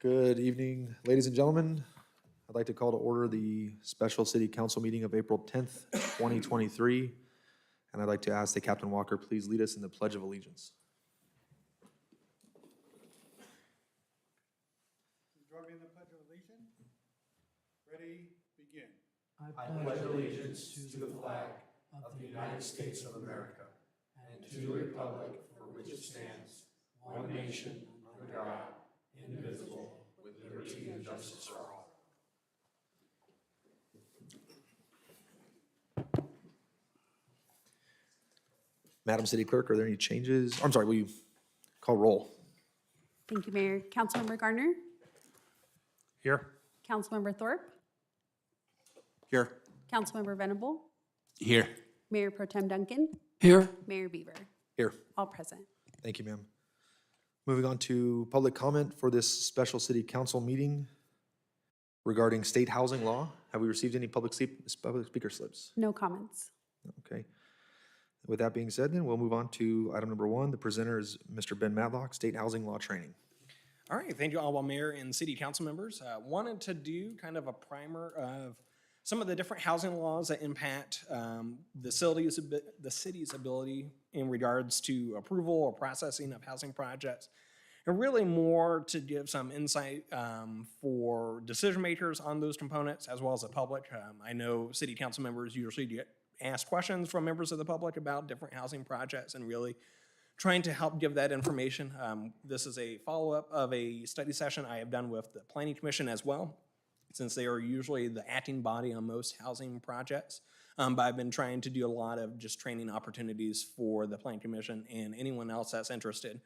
Good evening, ladies and gentlemen. I'd like to call to order the special city council meeting of April 10th, 2023. And I'd like to ask that Captain Walker please lead us in the Pledge of Allegiance. Join me in the Pledge of Allegiance. Ready, begin. I pledge allegiance to the flag of the United States of America and to the republic for which it stands, one nation, under God, indivisible, with liberty and justice for all. Madam City Clerk, are there any changes? I'm sorry, will you call roll? Thank you, Mayor. Councilmember Garner, Here. Councilmember Thorpe, Here. Councilmember Venable, Here. Mayor Pro Tem Duncan, Here. Mayor Beaver, Here. all present. Thank you, ma'am. Moving on to public comment for this special city council meeting regarding state housing law. Have we received any public speaker slips? No comments. Okay. With that being said, then we'll move on to item number 1. The presenter is Mr. Ben Matlock, State Housing Law Training. All right, thank you, Honorable Mayor and City Council members. Wanted to do kind of a primer of some of the different housing laws that impact the city's ability in regards to approval or processing of housing projects, and really more to give some insight for decision makers on those components as well as the public. I know City Council members usually get asked questions from members of the public about different housing projects and really trying to help give that information. This is a follow-up of a study session I have done with the Planning Commission as well, since they are usually the acting body on most housing projects. But I've been trying to do a lot of just training opportunities for the Planning Commission and anyone else that's interested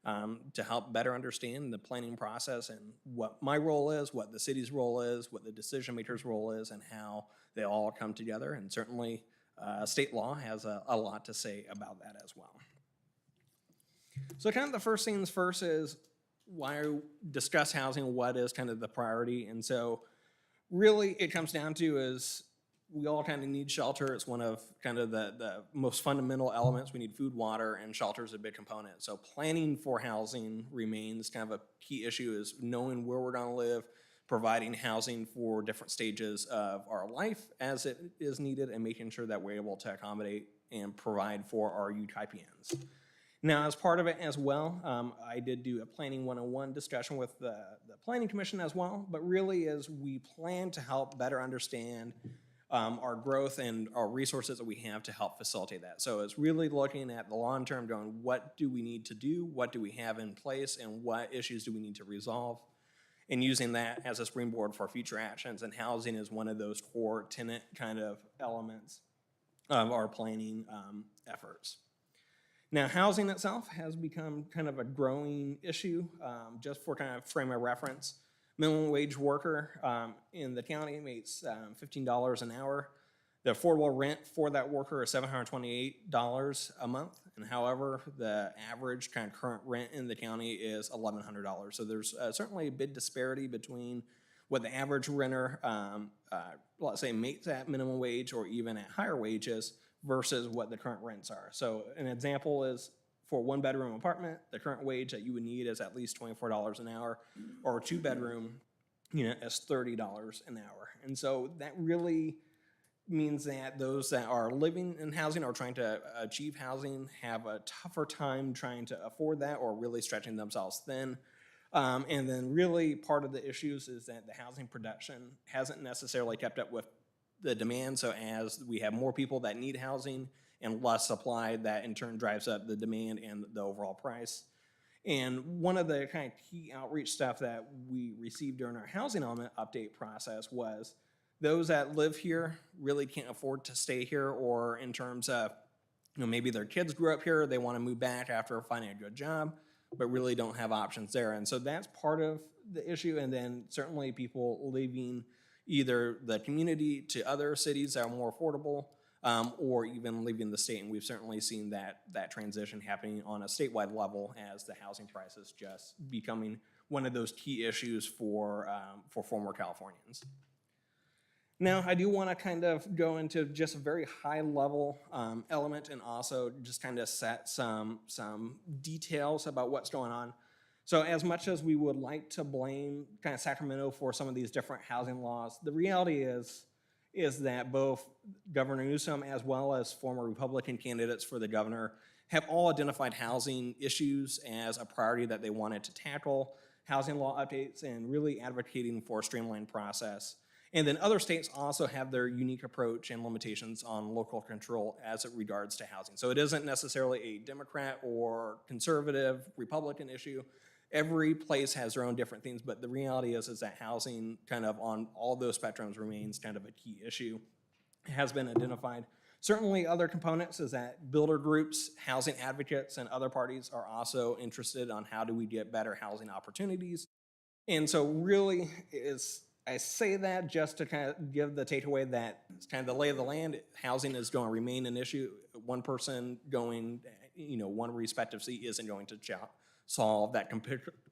to help better understand the planning process and what my role is, what the city's role is, what the decision maker's role is, and how they all come together. And certainly state law has a lot to say about that as well. So kind of the first things first is why discuss housing, what is kind of the priority. And so really it comes down to is we all kind of need shelter. It's one of kind of the most fundamental elements. We need food, water, and shelter is a big component. So planning for housing remains kind of a key issue, is knowing where we're gonna live, providing housing for different stages of our life as it is needed, and making sure that we're able to accommodate and provide for our Yucaipians. Now, as part of it as well, I did do a Planning 101 discussion with the Planning Commission as well, but really as we plan to help better understand our growth and our resources that we have to help facilitate that. So it's really looking at the long term, going what do we need to do, what do we have in place, and what issues do we need to resolve, and using that as a springboard for future actions. And housing is one of those core tenant kind of elements of our planning efforts. Now, housing itself has become kind of a growing issue. Just for kind of frame of reference, minimum wage worker in the county makes $15 an hour. The affordable rent for that worker is $728 a month. And however, the average kind of current rent in the county is $1,100. So there's certainly a big disparity between what the average renter, let's say, makes at minimum wage or even at higher wages versus what the current rents are. So an example is for a 1-bedroom apartment, the current wage that you would need is at least $24 an hour, or a 2-bedroom unit is $30 an hour. And so that really means that those that are living in housing or trying to achieve housing have a tougher time trying to afford that, or really stretching themselves thin. And then really part of the issues is that the housing production hasn't necessarily kept up with the demand. So as we have more people that need housing and less supply, that in turn drives up the demand and the overall price. And one of the kind of key outreach stuff that we received during our housing element update process was those that live here really can't afford to stay here, or in terms of, maybe their kids grew up here, they want to move back after finding a good job, but really don't have options there. And so that's part of the issue. And then certainly people leaving either the community to other cities that are more affordable, or even leaving the state. And we've certainly seen that transition happening on a statewide level as the housing prices just becoming one of those key issues for former Californians. Now, I do want to kind of go into just a very high level element, and also just kind of set some details about what's going on. So as much as we would like to blame kind of Sacramento for some of these different housing laws, the reality is that both Governor Newsom as well as former Republican candidates for the governor have all identified housing issues as a priority that they wanted to tackle, housing law updates, and really advocating for a streamlined process. And then other states also have their unique approach and limitations on local control as it regards to housing. So it isn't necessarily a Democrat or conservative Republican issue. Every place has their own different things, but the reality is that housing kind of on all those spectrums remains kind of a key issue. It has been identified. Certainly other components is that builder groups, housing advocates, and other parties are also interested on how do we get better housing opportunities. And so really I say that just to kind of give the takeaway that it's kind of the lay of the land. Housing is going to remain an issue. One person going, one respective seat isn't going to solve that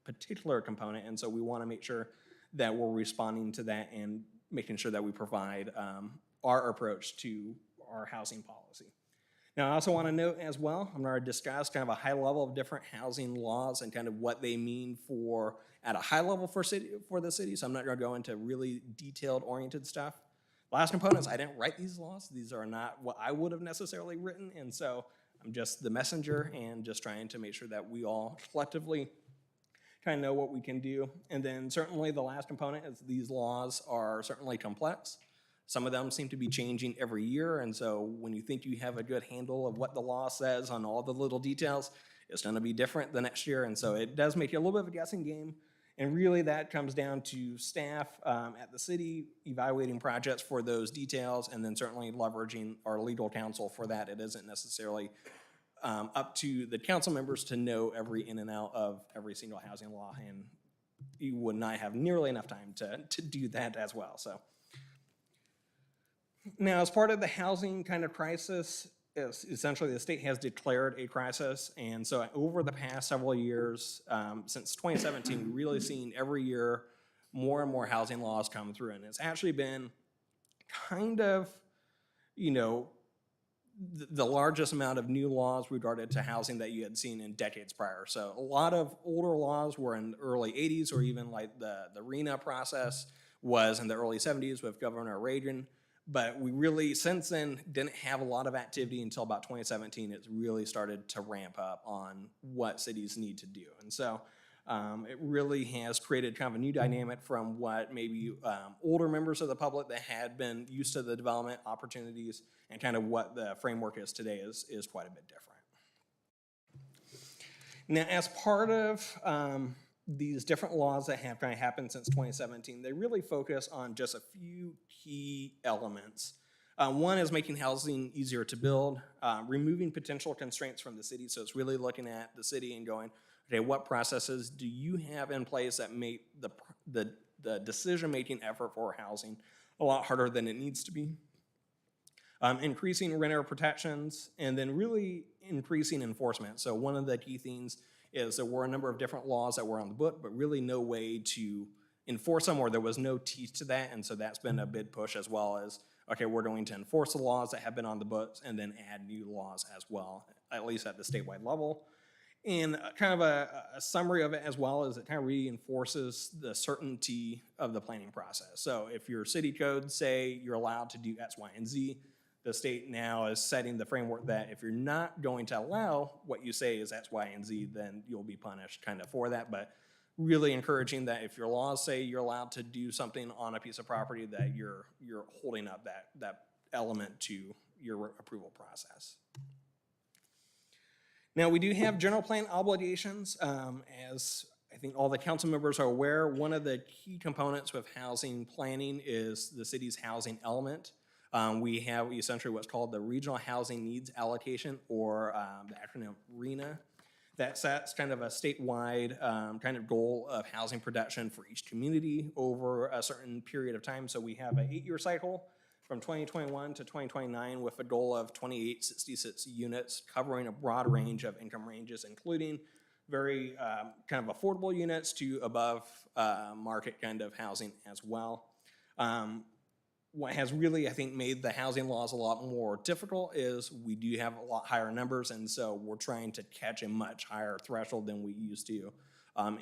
particular component. And so we want to make sure that we're responding to that and making sure that we provide our approach to our housing policy. Now, I also want to note as well, I'm going to discuss kind of a high level of different housing laws and kind of what they mean at a high level for the city. So I'm not going to go into really detailed oriented stuff. Last component is I didn't write these laws. These are not what I would have necessarily written. And so I'm just the messenger and just trying to make sure that we all collectively kind of know what we can do. And then certainly the last component is these laws are certainly complex. Some of them seem to be changing every year, and so when you think you have a good handle of what the law says on all the little details, it's going to be different the next year, and so it does make you a little bit of a guessing game, and really that comes down to staff at the city evaluating projects for those details, and then certainly leveraging our legal counsel for that. It isn't necessarily up to the council members to know every in and out of every single housing law, and you would not have nearly enough time to do that as well. So. Now, as part of the housing kind of crisis, essentially the state has declared a crisis. And so over the past several years, since 2017, we've really seen every year more and more housing laws come through. And it's actually been kind of, the largest amount of new laws regarded to housing that you had seen in decades prior. So a lot of older laws were in the early 80s, or even like the RENA process was in the early 70s with Governor Reagan. But we really, since then, didn't have a lot of activity until about 2017. It's really started to ramp up on what cities need to do. And so it really has created kind of a new dynamic from what maybe older members of the public that had been used to the development opportunities, and kind of what the framework is today is quite a bit different. Now, as part of these different laws that have kind of happened since 2017, they really focus on just a few key elements. One is making housing easier to build, removing potential constraints from the city. So it's really looking at the city and going, okay, what processes do you have in place that make the decision-making effort for housing a lot harder than it needs to be? Increasing renter protections, and then really increasing enforcement. So one of the key things is there were a number of different laws that were on the book, but really no way to enforce them, or there was no teeth to that. And so that's been a big push, as well as, okay, we're going to enforce the laws that have been on the books and then add new laws as well, at least at the statewide level. And kind of a summary of it as well is it kind of reinforces the certainty of the planning process. So if your city codes say you're allowed to do X, Y, and Z, the state now is setting the framework that if you're not going to allow what you say is X, Y, and Z, then you'll be punished kind of for that. But really encouraging that if your laws say you're allowed to do something on a piece of property, that you're holding up that element to your approval process. Now, we do have general plan obligations. As I think all the council members are aware, one of the key components with housing planning is the city's housing element. We have essentially what's called the Regional Housing Needs Allocation, or the acronym RHNA, that sets kind of a statewide kind of goal of housing production for each community over a certain period of time. So we have an 8-year cycle from 2021 to 2029 with a goal of 2866 units covering a broad range of income ranges, including very kind of affordable units to above market kind of housing as well. What has really, I think, made the housing laws a lot more difficult is we do have a lot higher numbers, and so we're trying to catch a much higher threshold than we used to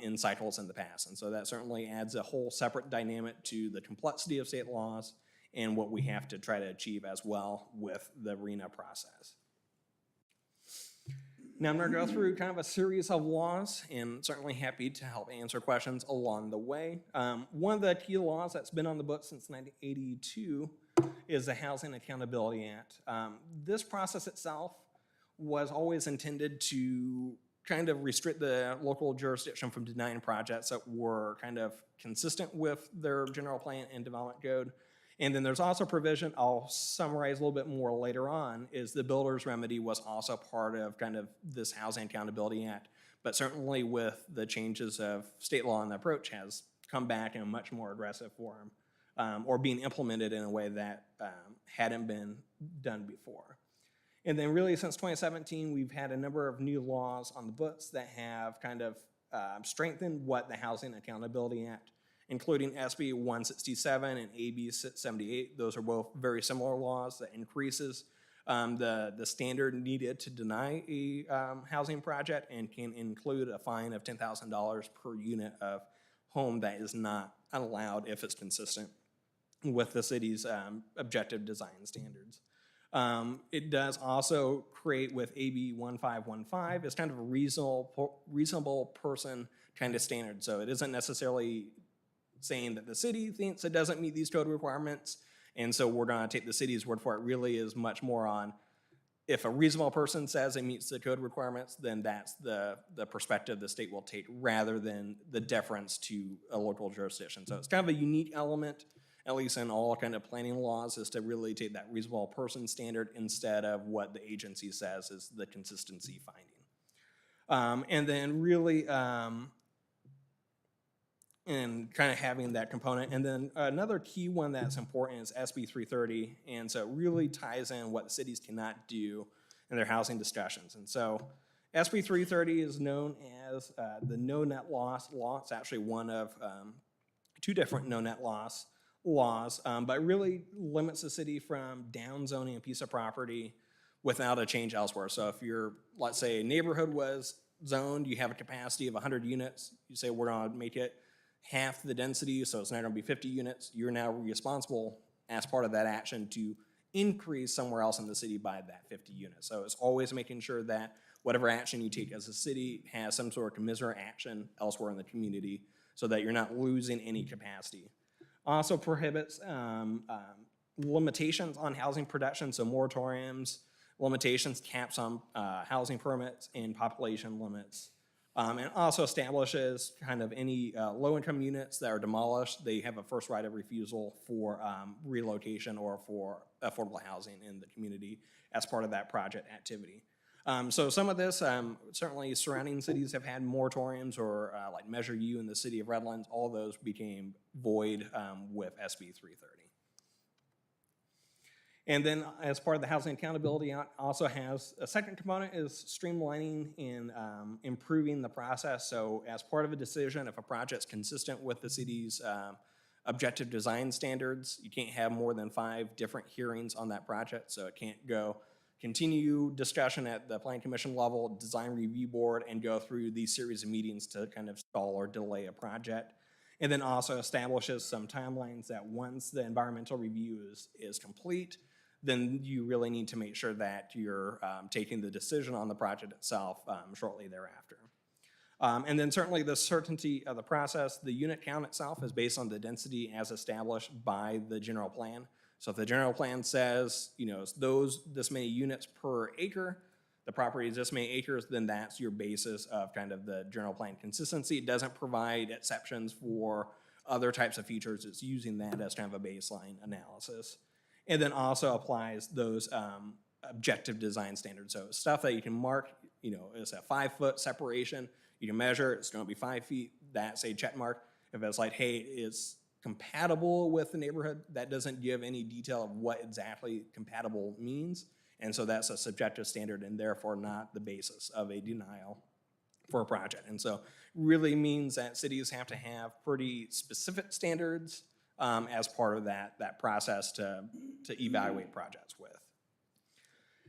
in cycles in the past. And so that certainly adds a whole separate dynamic to the complexity of state laws and what we have to try to achieve as well with the RENA process. Now I'm going to go through kind of a series of laws, and certainly happy to help answer questions along the way. One of the key laws that's been on the books since 1982 is the Housing Accountability Act. This process itself was always intended to kind of restrict the local jurisdiction from denying projects that were kind of consistent with their general plan and development code. And then there's also provision, I'll summarize a little bit more later on, is the builder's remedy was also part of kind of this Housing Accountability Act. But certainly with the changes of state law and the approach has come back in a much more aggressive form, or being implemented in a way that hadn't been done before. And then really since 2017, we've had a number of new laws on the books that have kind of strengthened what the Housing Accountability Act, including SB 167 and AB 78. Those are both very similar laws that increases the standard needed to deny a housing project and can include a fine of $10,000 per unit of home that is not allowed if it's consistent with the city's objective design standards. It does also create with AB 1515, it's kind of a reasonable person kind of standard. So it isn't necessarily saying that the city thinks it doesn't meet these code requirements, and so we're going to take the city's word for it. Really is much more on if a reasonable person says it meets the code requirements, then that's the perspective the state will take rather than the deference to a local jurisdiction. So it's kind of a unique element, at least in all kind of planning laws, is to really take that reasonable person standard instead of what the agency says is the consistency finding. And then really, and kind of having that component. And then another key one that's important is SB 330. And so it really ties in what the cities cannot do in their housing discussions. And so SB 330 is known as the no net loss law. It's actually one of two different no net loss laws, but really limits the city from downzoning a piece of property without a change elsewhere. So if you're, let's say a neighborhood was zoned, you have a capacity of 100 units, you say we're gonna make it half the density, so it's not gonna be 50 units, you're now responsible as part of that action to increase somewhere else in the city by that 50 units. So it's always making sure that whatever action you take as a city has some sort of commensurate action elsewhere in the community so that you're not losing any capacity. Also prohibits limitations on housing production, so moratoriums, limitations, caps on housing permits, and population limits. And also establishes kind of any low-income units that are demolished, they have a first right of refusal for relocation or for affordable housing in the community as part of that project activity. So some of this, certainly surrounding cities have had moratoriums or like Measure U in the city of Redlands, all those became void with SB 330. And then as part of the Housing Accountability Act also has a second component is streamlining and improving the process. So as part of a decision, if a project's consistent with the city's objective design standards, you can't have more than 5 different hearings on that project. So it can't go continue discussion at the Planning Commission level, design review board, and go through these series of meetings to kind of stall or delay a project. And then also establishes some timelines that once the environmental review is complete, then you really need to make sure that you're taking the decision on the project itself shortly thereafter. And then certainly the certainty of the process, the unit count itself is based on the density as established by the general plan. So if the general plan says, you know, this many units per acre, the property is this many acres, then that's your basis of kind of the general plan consistency. It doesn't provide exceptions for other types of features. It's using that as kind of a baseline analysis. And then also applies those objective design standards. So stuff that you can mark, you know, it's a 5-foot separation. You can measure, it's gonna be 5 feet, that's a check mark. If it's like, hey, it's compatible with the neighborhood, that doesn't give any detail of what exactly compatible means. And so that's a subjective standard and therefore not the basis of a denial for a project. And so really means that cities have to have pretty specific standards as part of that process to evaluate projects with.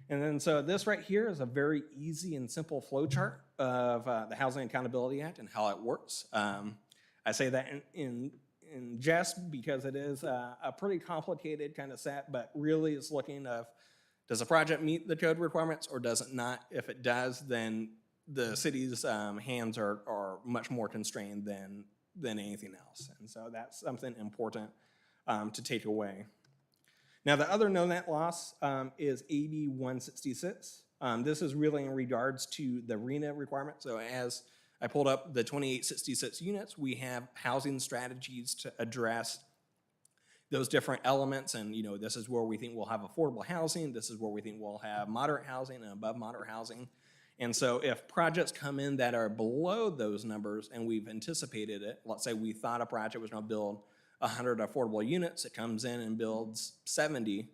And then so this right here is a very easy and simple flow chart of the Housing Accountability Act and how it works. I say that in jest because it is a pretty complicated kind of set, but really it's looking of, does a project meet the code requirements or does it not? If it does, then the city's hands are much more constrained than anything else. And so that's something important to take away. Now, the other no net loss is AB 166. This is really in regards to the RENA requirement. So as I pulled up the 2866 units, we have housing strategies to address those different elements. And, you know, this is where we think we'll have affordable housing. This is where we think we'll have moderate housing and above moderate housing. And so if projects come in that are below those numbers and we've anticipated it, let's say we thought a project was going to build 100 affordable units, it comes in and builds 70,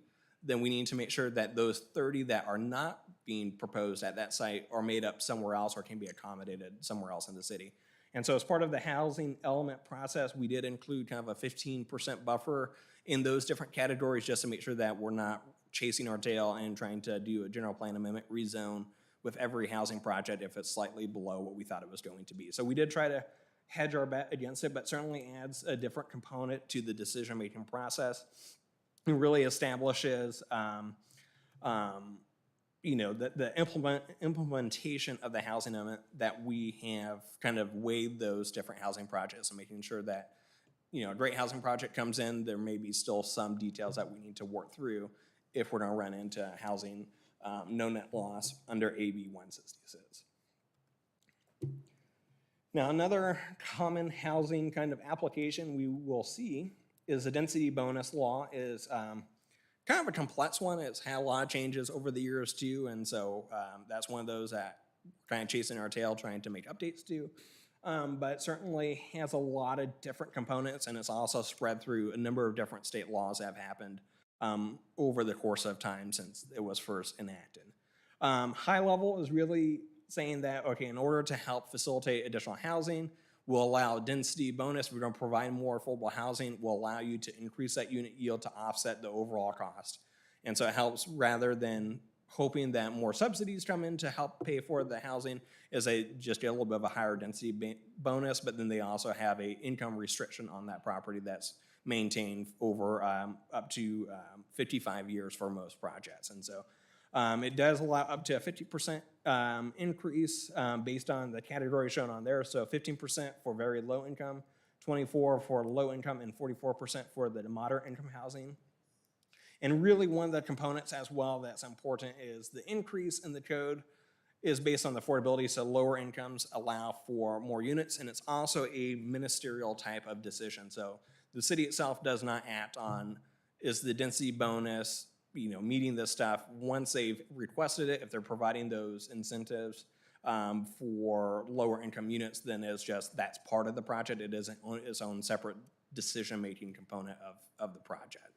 then we need to make sure that those 30 that are not being proposed at that site are made up somewhere else or can be accommodated somewhere else in the city. And so as part of the housing element process, we did include kind of a 15% buffer in those different categories just to make sure that we're not chasing our tail and trying to do a general plan amendment rezone with every housing project if it's slightly below what we thought it was going to be. So we did try to hedge our bet against it, but certainly adds a different component to the decision-making process. It really establishes, you know, the implementation of the housing element that we have kind of weighed those different housing projects and making sure that, you know, a great housing project comes in, there may be still some details that we need to work through if we're gonna run into housing no net loss under AB 166. Now, another common housing kind of application we will see is the density bonus law is kind of a complex one. It's had a lot of changes over the years too, and so that's one of those that we're kind of chasing our tail trying to make updates to. But certainly has a lot of different components, and it's also spread through a number of different state laws that have happened over the course of time since it was first enacted. High level is really saying that, okay, in order to help facilitate additional housing, we'll allow density bonus. We're going to provide more affordable housing. We'll allow you to increase that unit yield to offset the overall cost. And so it helps rather than hoping that more subsidies come in to help pay for the housing is they just get a little bit of a higher density bonus, but then they also have a income restriction on that property that's maintained over up to 55 years for most projects. And so it does allow up to a 50% increase based on the category shown on there. So 15% for very low income, 24% for low income, and 44% for the moderate income housing. And really one of the components as well that's important is the increase in the code is based on the affordability, so lower incomes allow for more units, and it's also a ministerial type of decision. So the city itself does not act on, is the density bonus, you know, meeting this stuff. Once they've requested it, if they're providing those incentives for lower income units, then it's just, that's part of the project. It isn't its own separate decision-making component of the project.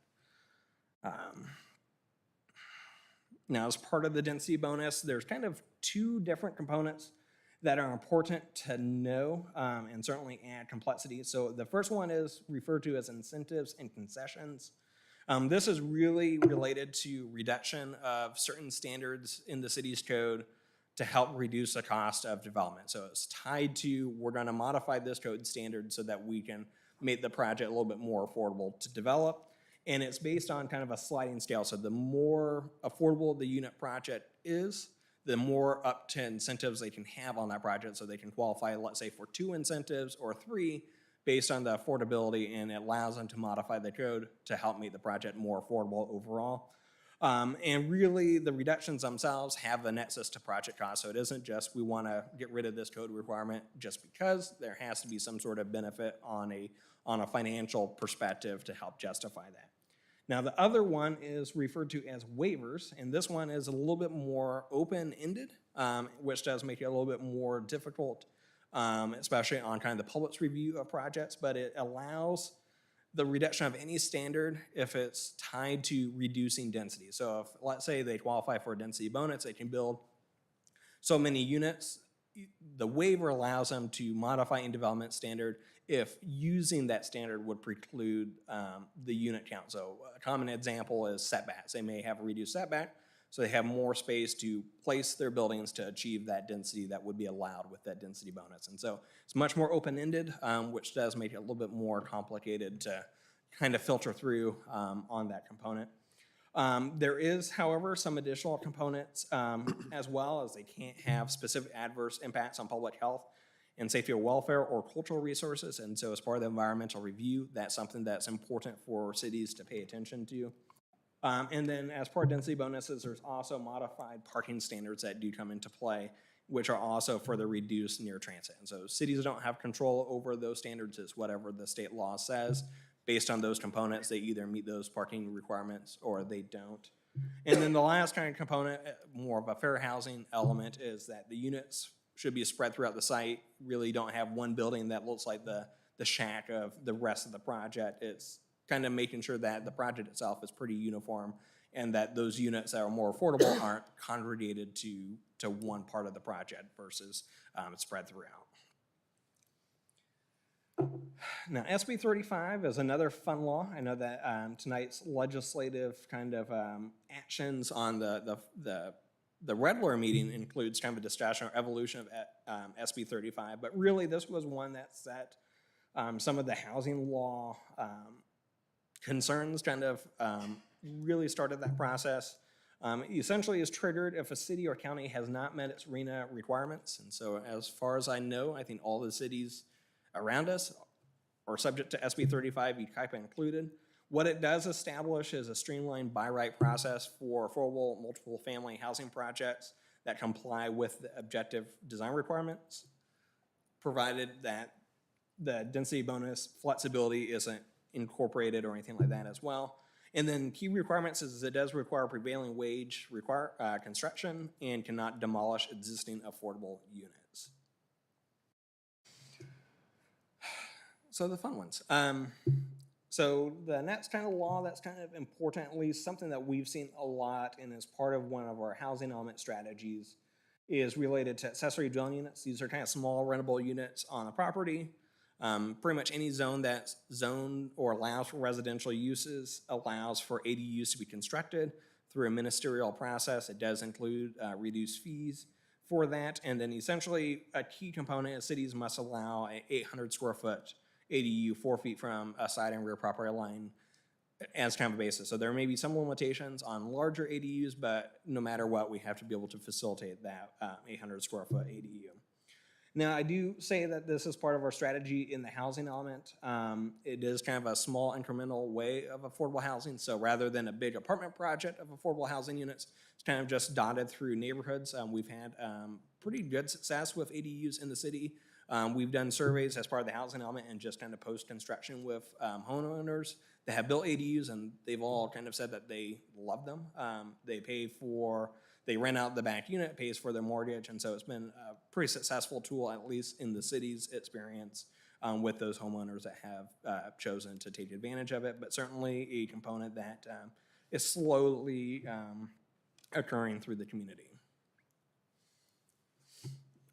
Now, as part of the density bonus, there's kind of two different components that are important to know and certainly add complexity. So the first one is referred to as incentives and concessions. This is really related to reduction of certain standards in the city's code to help reduce the cost of development. So it's tied to, we're gonna modify this code standard so that we can make the project a little bit more affordable to develop. And it's based on kind of a sliding scale. So the more affordable the unit project is, the more up to incentives they can have on that project. So they can qualify, let's say, for 2 incentives or 3 based on the affordability, and it allows them to modify the code to help make the project more affordable overall. And really, the reductions themselves have the nexus to project cost. So it isn't just we want to get rid of this code requirement just because. There has to be some sort of benefit on a financial perspective to help justify that. Now, the other one is referred to as waivers, and this one is a little bit more open-ended, which does make it a little bit more difficult, especially on kind of the public's review of projects, but it allows the reduction of any standard if it's tied to reducing density. So if, let's say, they qualify for a density bonus, they can build so many units. The waiver allows them to modify any development standard if using that standard would preclude the unit count. So a common example is setbacks. They may have a reduced setback, So they have more space to place their buildings to achieve that density that would be allowed with that density bonus. And so it's much more open-ended, which does make it a little bit more complicated to kind of filter through on that component. There is, however, some additional components as well, as they can't have specific adverse impacts on public health and safety or welfare or cultural resources. And so as part of the environmental review, that's something that's important for cities to pay attention to. And then as part of density bonuses, there's also modified parking standards that do come into play, which are also further reduced near transit. And so cities don't have control over those standards. It's whatever the state law says. Based on those components, they either meet those parking requirements or they don't. And then the last kind of component, more of a fair housing element, is that the units should be spread throughout the site. Really don't have one building that looks like the shack of the rest of the project. It's kind of making sure that the project itself is pretty uniform and that those units that are more affordable aren't congregated to one part of the project versus spread throughout. Now, SB 35 is another fun law. I know that tonight's legislative kind of actions on the regular meeting includes kind of a discussion or evolution of SB 35, but really this was one that set some of the housing law concerns kind of really started that process. Essentially is triggered if a city or county has not met its RENA requirements. And so as far as I know, I think all the cities around us are subject to SB 35, Yucaipa included. What it does establish is a streamlined by right process for affordable multiple family housing projects that comply with the objective design requirements, provided that the density bonus flexibility isn't incorporated or anything like that as well. And then key requirements is it does require prevailing wage construction and cannot demolish existing affordable units. So the fun ones. So the next kind of law that's kind of important, at least something that we've seen a lot and is part of one of our housing element strategies, is related to accessory dwelling units. These are kind of small rentable units on a property. Pretty much any zone that's zoned or allows for residential uses allows for ADUs to be constructed through a ministerial process. It does include reduced fees for that. And then essentially a key component is cities must allow an 800 square foot ADU 4 feet from a side and rear property line as kind of a basis. So there may be some limitations on larger ADUs, but no matter what, we have to be able to facilitate that 800 square foot ADU. Now, I do say that this is part of our strategy in the housing element. It is kind of a small incremental way of affordable housing. So rather than a big apartment project of affordable housing units, it's kind of just dotted through neighborhoods. We've had pretty good success with ADUs in the city. We've done surveys as part of the housing element and just kind of post-construction with homeowners that have built ADUs, and they've all kind of said that they love them. They rent out the back unit, pays for their mortgage, and so it's been a pretty successful tool, at least in the city's experience, with those homeowners that have chosen to take advantage of it, but certainly a component that is slowly occurring through the community.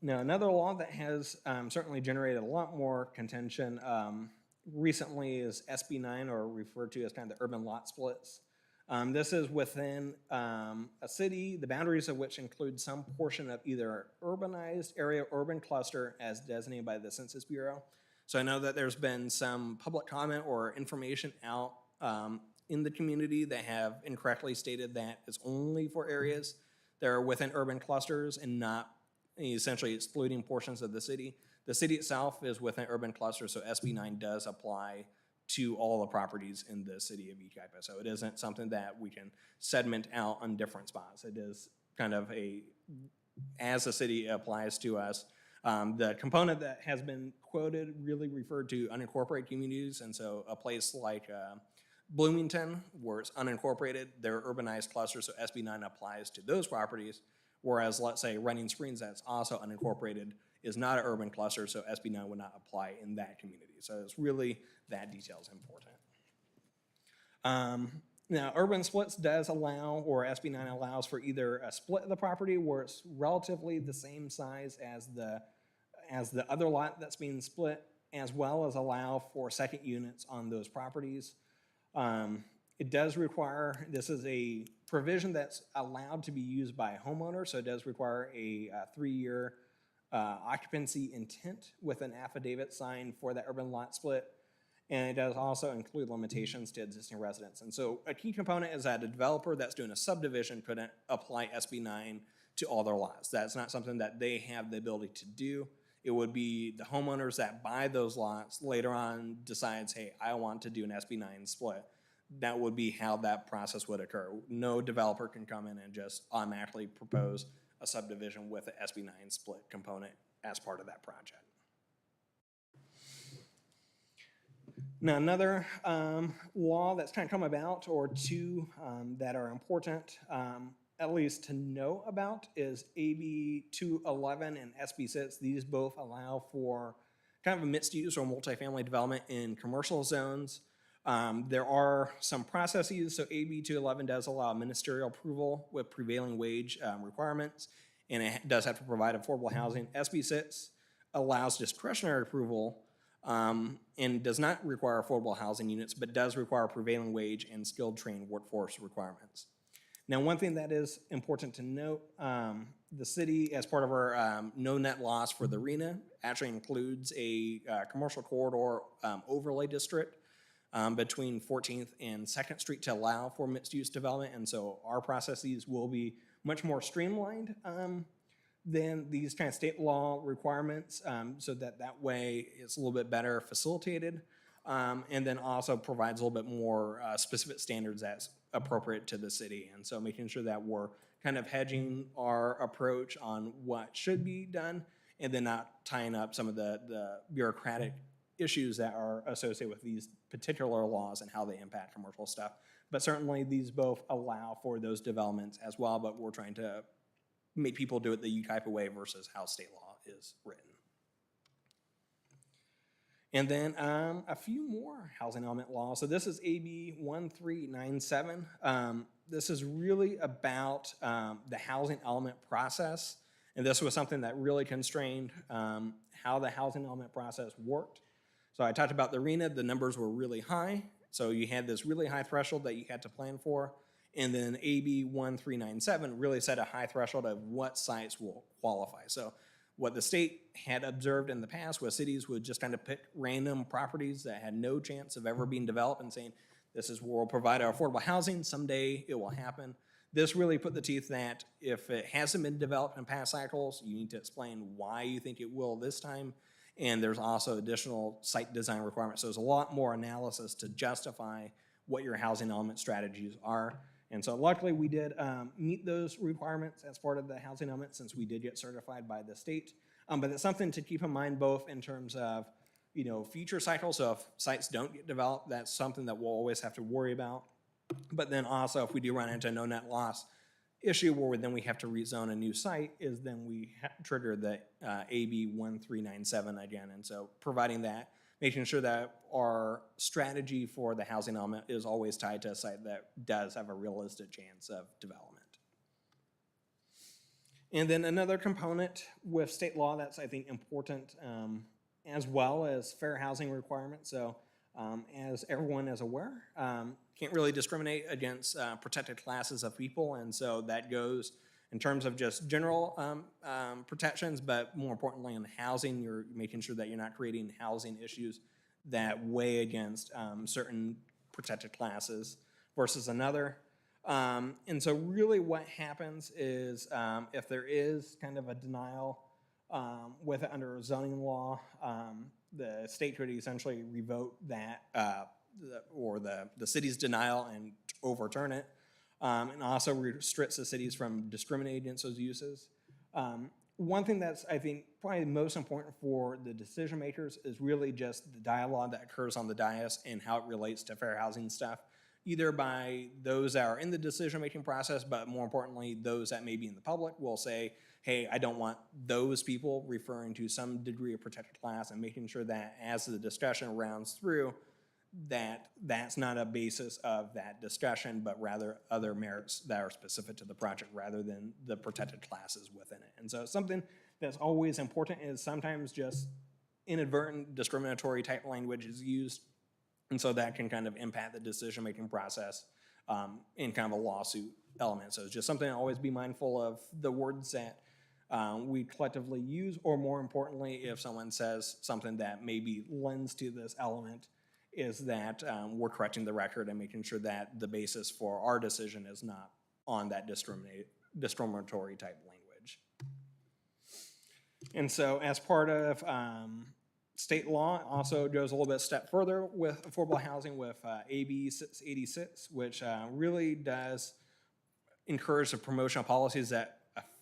Now, another law that has certainly generated a lot more contention recently is SB 9, or referred to as kind of the urban lot splits. This is within a city, the boundaries of which include some portion of either urbanized area or urban cluster as designated by the Census Bureau. So I know that there's been some public comment or information out in the community that have incorrectly stated that it's only for areas that are within urban clusters and not essentially excluding portions of the city. The city itself is within urban clusters, so SB 9 does apply to all the properties in the city of Yucaipa. So it isn't something that we can segment out on different spots. It is kind of as the city applies to us. The component that has been quoted really referred to unincorporated communities, and so a place like Bloomington, where it's unincorporated, they're urbanized clusters, so SB 9 applies to those properties, whereas let's say Running Springs, that's also unincorporated, is not an urban cluster, so SB 9 would not apply in that community. So it's really, that detail is important. Now, urban splits does allow, or SB 9 allows for either a split of the property where it's relatively the same size as the other lot that's being split, as well as allow for second units on those properties. It does require, this is a provision that's allowed to be used by homeowners, so it does require a 3-year occupancy intent with an affidavit signed for that urban lot split. And it does also include limitations to existing residents. And so a key component is that a developer that's doing a subdivision couldn't apply SB 9 to all their lots. That's not something that they have the ability to do. It would be the homeowners that buy those lots later on decides, hey, I want to do an SB 9 split. That would be how that process would occur. No developer can come in and just automatically propose a subdivision with an SB 9 split component as part of that project. Now, another law that's kind of come about, or two that are important, at least to know about, is AB 211 and SB 6. These both allow for kind of a mixed use or multifamily development in commercial zones. There are some processes. So AB 211 does allow ministerial approval with prevailing wage requirements, and it does have to provide affordable housing. SB 6 allows discretionary approval and does not require affordable housing units, but does require prevailing wage and skilled trained workforce requirements. Now, one thing that is important to note, the city, as part of our no net loss for the RENA, actually includes a commercial corridor overlay district between 14th and 2nd Street to allow for mixed-use development. And so our processes will be much more streamlined than these kind of state law requirements, so that way it's a little bit better facilitated, and then also provides a little bit more specific standards that's appropriate to the city. And so making sure that we're kind of hedging our approach on what should be done, and then not tying up some of the bureaucratic issues that are associated with these particular laws and how they impact commercial stuff. But certainly these both allow for those developments as well, but we're trying to make people do it the Yucaipa way versus how state law is written. And then a few more housing element laws. So this is AB 1397. This is really about the housing element process. And this was something that really constrained how the housing element process worked. So I talked about the RENA, the numbers were really high. So you had this really high threshold that you had to plan for. And then AB 1397 really set a high threshold of what sites will qualify. So what the state had observed in the past was cities would just kind of pick random properties that had no chance of ever being developed and saying, this is where we'll provide our affordable housing, someday it will happen. This really put the teeth that if it hasn't been developed in past cycles, you need to explain why you think it will this time. And there's also additional site design requirements. So there's a lot more analysis to justify what your housing element strategies are. And so luckily we did meet those requirements as part of the housing element, since we did get certified by the state. But it's something to keep in mind both in terms of, you know, future cycles. So if sites don't get developed, that's something that we'll always have to worry about. But then also if we do run into a no net loss issue where then we have to rezone a new site, is then we trigger the AB 1397 again. And so providing that, making sure that our strategy for the housing element is always tied to a site that does have a realistic chance of development. And then another component with state law that's, I think, important as well as fair housing requirements. So as everyone is aware, can't really discriminate against protected classes of people. And so that goes in terms of just general protections, but more importantly in housing, you're making sure that you're not creating housing issues that weigh against certain protected classes versus another. And so really what happens is if there is kind of a denial with it under a zoning law, the state could essentially revoke that the city's denial and overturn it. And also restricts the cities from discriminating against those uses. One thing that's, I think, probably most important for the decision makers is really just the dialogue that occurs on the dais and how it relates to fair housing stuff, either by those that are in the decision-making process, but more importantly, those that may be in the public will say, hey, I don't want those people, referring to some degree of protected class, and making sure that as the discussion rounds through, that's not a basis of that discussion, but rather other merits that are specific to the project rather than the protected classes within it. And so something that's always important is sometimes just inadvertent discriminatory type language is used, and so that can kind of impact the decision-making process in kind of a lawsuit element. So it's just something to always be mindful of the words that we collectively use, or more importantly, if someone says something that maybe lends to this element, is that we're correcting the record and making sure that the basis for our decision is not on that discriminatory type language. And so as part of state law, also goes a little bit step further with affordable housing with AB 686, which really does encourage the promotion of policies that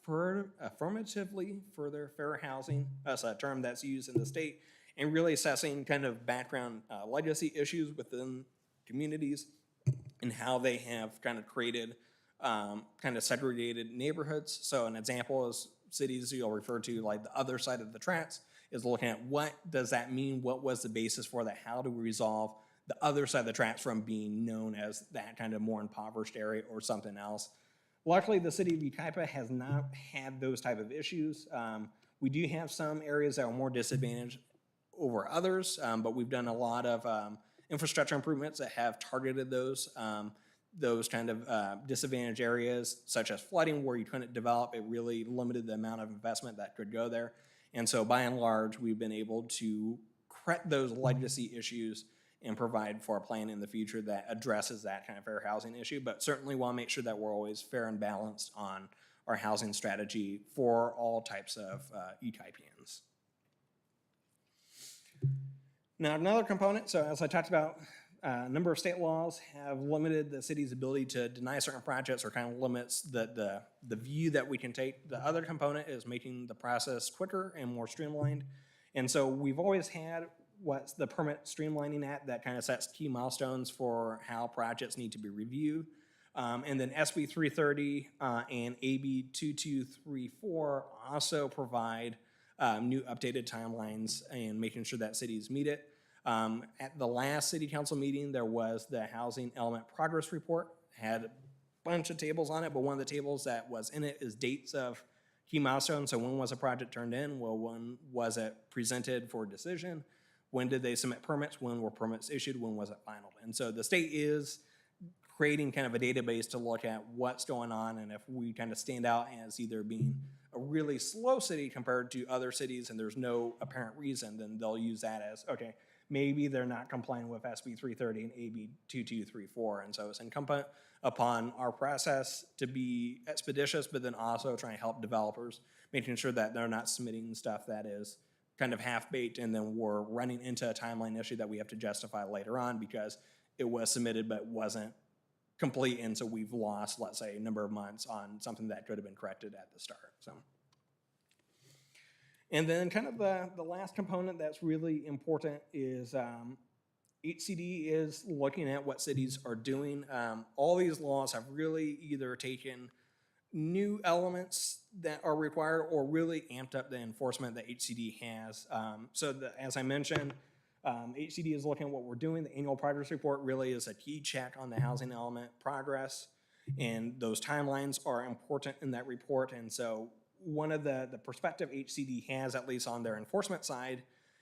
affirmatively further fair housing. That's a term that's used in the state, and really assessing kind of background legacy issues within communities and how they have kind of created kind of segregated neighborhoods. So an example is cities you'll refer to like the other side of the tracks is looking at what does that mean? What was the basis for that? How do we resolve the other side of the tracks from being known as that kind of more impoverished area or something else? Luckily, the city of Yucaipa has not had those type of issues. We do have some areas that are more disadvantaged over others, but we've done a lot of infrastructure improvements that have targeted those kind of disadvantaged areas, such as flooding, where you couldn't develop. It really limited the amount of investment that could go there. And so by and large, we've been able to correct those legacy issues and provide for a plan in the future that addresses that kind of fair housing issue, but certainly want to make sure that we're always fair and balanced on our housing strategy for all types of Yucaipians. Now, another component, so as I talked about, a number of state laws have limited the city's ability to deny certain projects, or kind of limits the view that we can take. The other component is making the process quicker and more streamlined. And so we've always had what's the Permit Streamlining Act that kind of sets key milestones for how projects need to be reviewed. And then SB 330 and AB 2234 also provide new updated timelines and making sure that cities meet it. At the last city council meeting, there was the housing element progress report, had a bunch of tables on it, but one of the tables that was in it is dates of key milestones. So when was a project turned in? Well, when was it presented for decision? When did they submit permits? When were permits issued? When was it final? And so the state is creating kind of a database to look at what's going on, and if we kind of stand out as either being a really slow city compared to other cities and there's no apparent reason, then they'll use that as, okay, maybe they're not complying with SB 330 and AB 2234. And so it's incumbent upon our process to be expeditious, but then also trying to help developers, making sure that they're not submitting stuff that is kind of half-baked and then we're running into a timeline issue that we have to justify later on because it was submitted but wasn't complete, and so we've lost, let's say, a number of months on something that could have been corrected at the start. So. And then kind of the last component that's really important is HCD is looking at what cities are doing. All these laws have really either taken new elements that are required or really amped up the enforcement that HCD has. As I mentioned, HCD is looking at what we're doing. The annual progress report really is a key check on the housing element progress, and those timelines are important in that report. And so one of the perspective HCD has, at least on their enforcement side,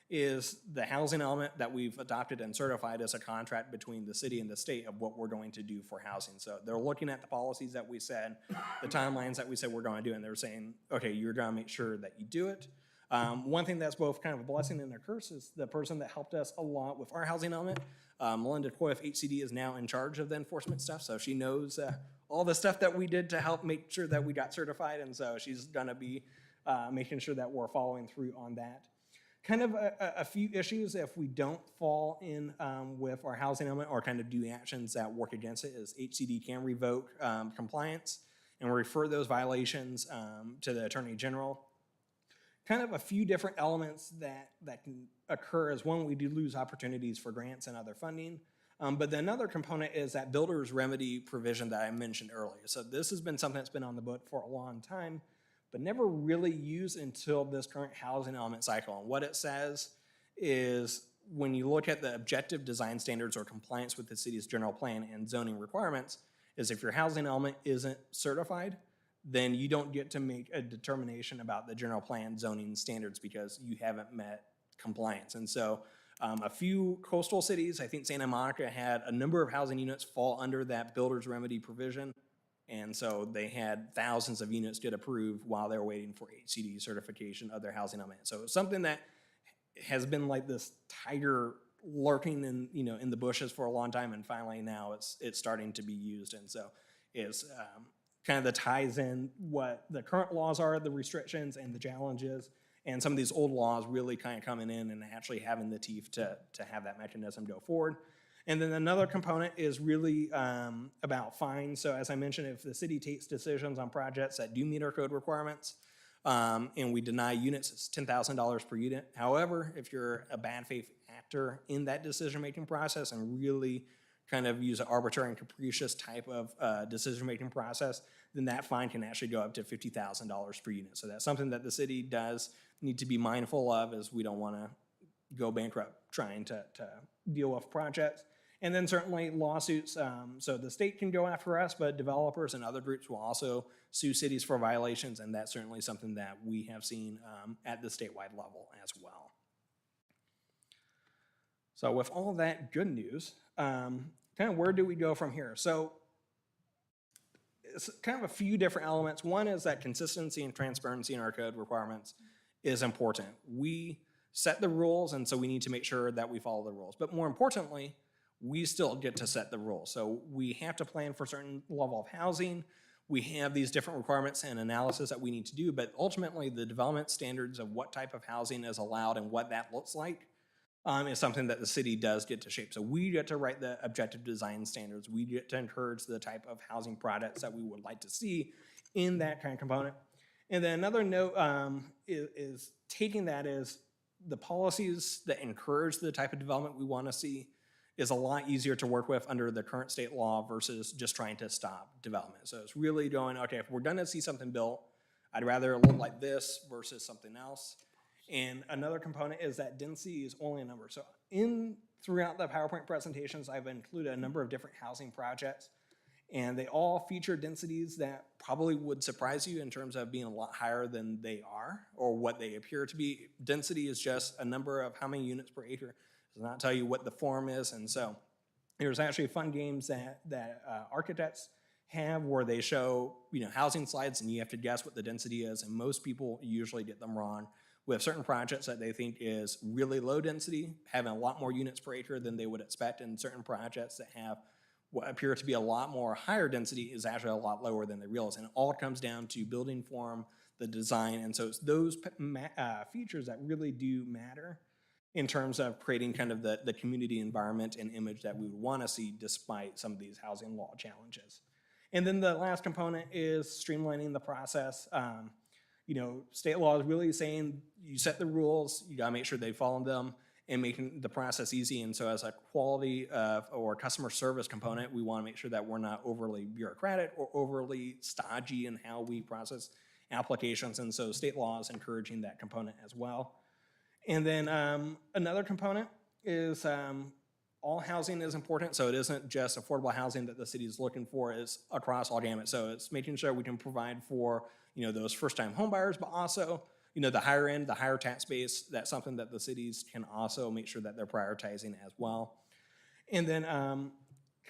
is the housing element that we've adopted and certified as a contract between the city and the state of what we're going to do for housing. So they're looking at the policies that we said, the timelines that we said we're going to do, and they're saying, okay, you're going to make sure that you do it. One thing that's both kind of a blessing and a curse is the person that helped us a lot with our housing element, Melinda Coy of HCD, is now in charge of the enforcement stuff. So she knows all the stuff that we did to help make sure that we got certified. And so she's gonna be making sure that we're following through on that. Kind of a few issues if we don't fall in with our housing element or kind of do actions that work against it is HCD can revoke compliance and refer those violations to the Attorney General. Kind of a few different elements that can occur is one, we do lose opportunities for grants and other funding. But then another component is that builder's remedy provision that I mentioned earlier. So this has been something that's been on the book for a long time, but never really used until this current housing element cycle. And what it says is when you look at the objective design standards or compliance with the city's general plan and zoning requirements, is if your housing element isn't certified, then you don't get to make a determination about the general plan zoning standards because you haven't met compliance. And so A few coastal cities, I think Santa Monica had a number of housing units fall under that builder's remedy provision. And so they had thousands of units get approved while they were waiting for HCD certification of their housing element. So it's something that has been like this tiger lurking in the bushes for a long time, and finally now it's starting to be used. And so it's kind of the ties in what the current laws are, the restrictions and the challenges, and some of these old laws really kind of coming in and actually having the teeth to have that mechanism go forward. And then another component is really about fines. So as I mentioned, if the city takes decisions on projects that do meet our code requirements, and we deny units, it's $10,000 per unit. However, if you're a bad faith actor in that decision-making process and really kind of use an arbitrary and capricious type of decision-making process, then that fine can actually go up to $50,000 per unit. So that's something that the city does need to be mindful of, as we don't want to go bankrupt trying to deal with projects. And then certainly lawsuits. So the state can go after us, but developers and other groups will also sue cities for violations, and that's certainly something that we have seen at the statewide level as well. So with all that good news, kind of where do we go from here? So it's kind of a few different elements. One is that consistency and transparency in our code requirements is important. We set the rules, and so we need to make sure that we follow the rules. But more importantly, we still get to set the rules. So we have to plan for a certain level of housing. We have these different requirements and analysis that we need to do, but ultimately the development standards of what type of housing is allowed and what that looks like is something that the city does get to shape. So we get to write the objective design standards. We get to encourage the type of housing products that we would like to see in that kind of component. And then another note is taking that as the policies that encourage the type of development we want to see is a lot easier to work with under the current state law versus just trying to stop development. So it's really going, okay, if we're gonna see something built, I'd rather it look like this versus something else. And another component is that density is only a number. So throughout the PowerPoint presentations, I've included a number of different housing projects, and they all feature densities that probably would surprise you in terms of being a lot higher than they are or what they appear to be. Density is just a number of how many units per acre. Does not tell you what the form is. And so there's actually fun games that architects have where they show housing slides and you have to guess what the density is, and most people usually get them wrong. We have certain projects that they think is really low density, having a lot more units per acre than they would expect, and certain projects that have what appear to be a lot more higher density is actually a lot lower than they realize. And it all comes down to building form, the design, and so it's those features that really do matter in terms of creating kind of the community environment and image that we would want to see despite some of these housing law challenges. And then the last component is streamlining the process. State law is really saying you set the rules, you gotta make sure they follow them, and making the process easy. And so as a quality or customer service component, we wanna make sure that we're not overly bureaucratic or overly stodgy in how we process applications. And so state law is encouraging that component as well. And then another component is all housing is important. So it isn't just affordable housing that the city is looking for, it's across all gamut. So it's making sure we can provide for those first-time home buyers, but also the higher end, the higher tax base. That's something that the cities can also make sure that they're prioritizing as well. And then kind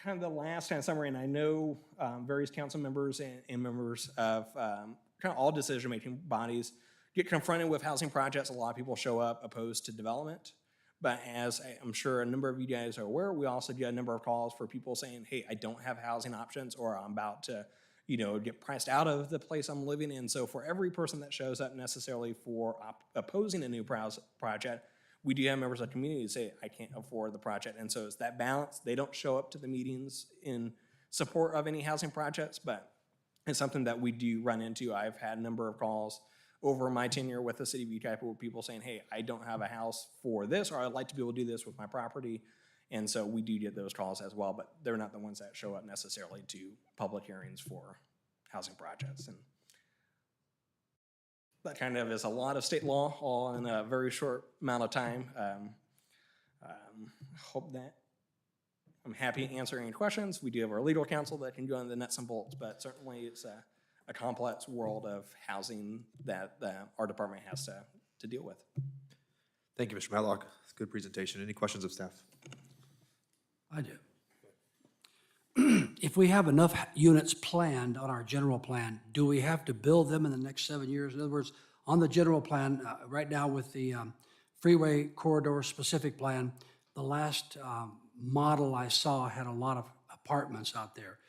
of the last kind of summary, and I know various council members and members of kind of all decision-making bodies get confronted with housing projects. A lot of people show up opposed to development. But as I'm sure a number of you guys are aware, we also get a number of calls for people saying, hey, I don't have housing options, or I'm about to get priced out of the place I'm living in. So for every person that shows up necessarily for opposing a new project, we do have members of the community who say, I can't afford the project. And so it's that balance. They don't show up to the meetings in support of any housing projects, but it's something that we do run into. I've had a number of calls over my tenure with the city of Yucaipa with people saying, hey, I don't have a house for this, or I'd like to be able to do this with my property. And so we do get those calls as well, but they're not the ones that show up necessarily to public hearings for housing projects. And that kind of is a lot of state law all in a very short amount of time. Hope that I'm happy to answer any questions. We do have our legal counsel that can go into the nuts and bolts, but certainly it's a complex world of housing that our department has to deal with. Thank you, Mr. Matlock. Good presentation. Any questions of staff? I do. If we have enough units planned on our general plan, do we have to build them in the next 7 years? In other words, on the general plan, right now with the freeway corridor specific plan, the last model I saw had a lot of apartments out there.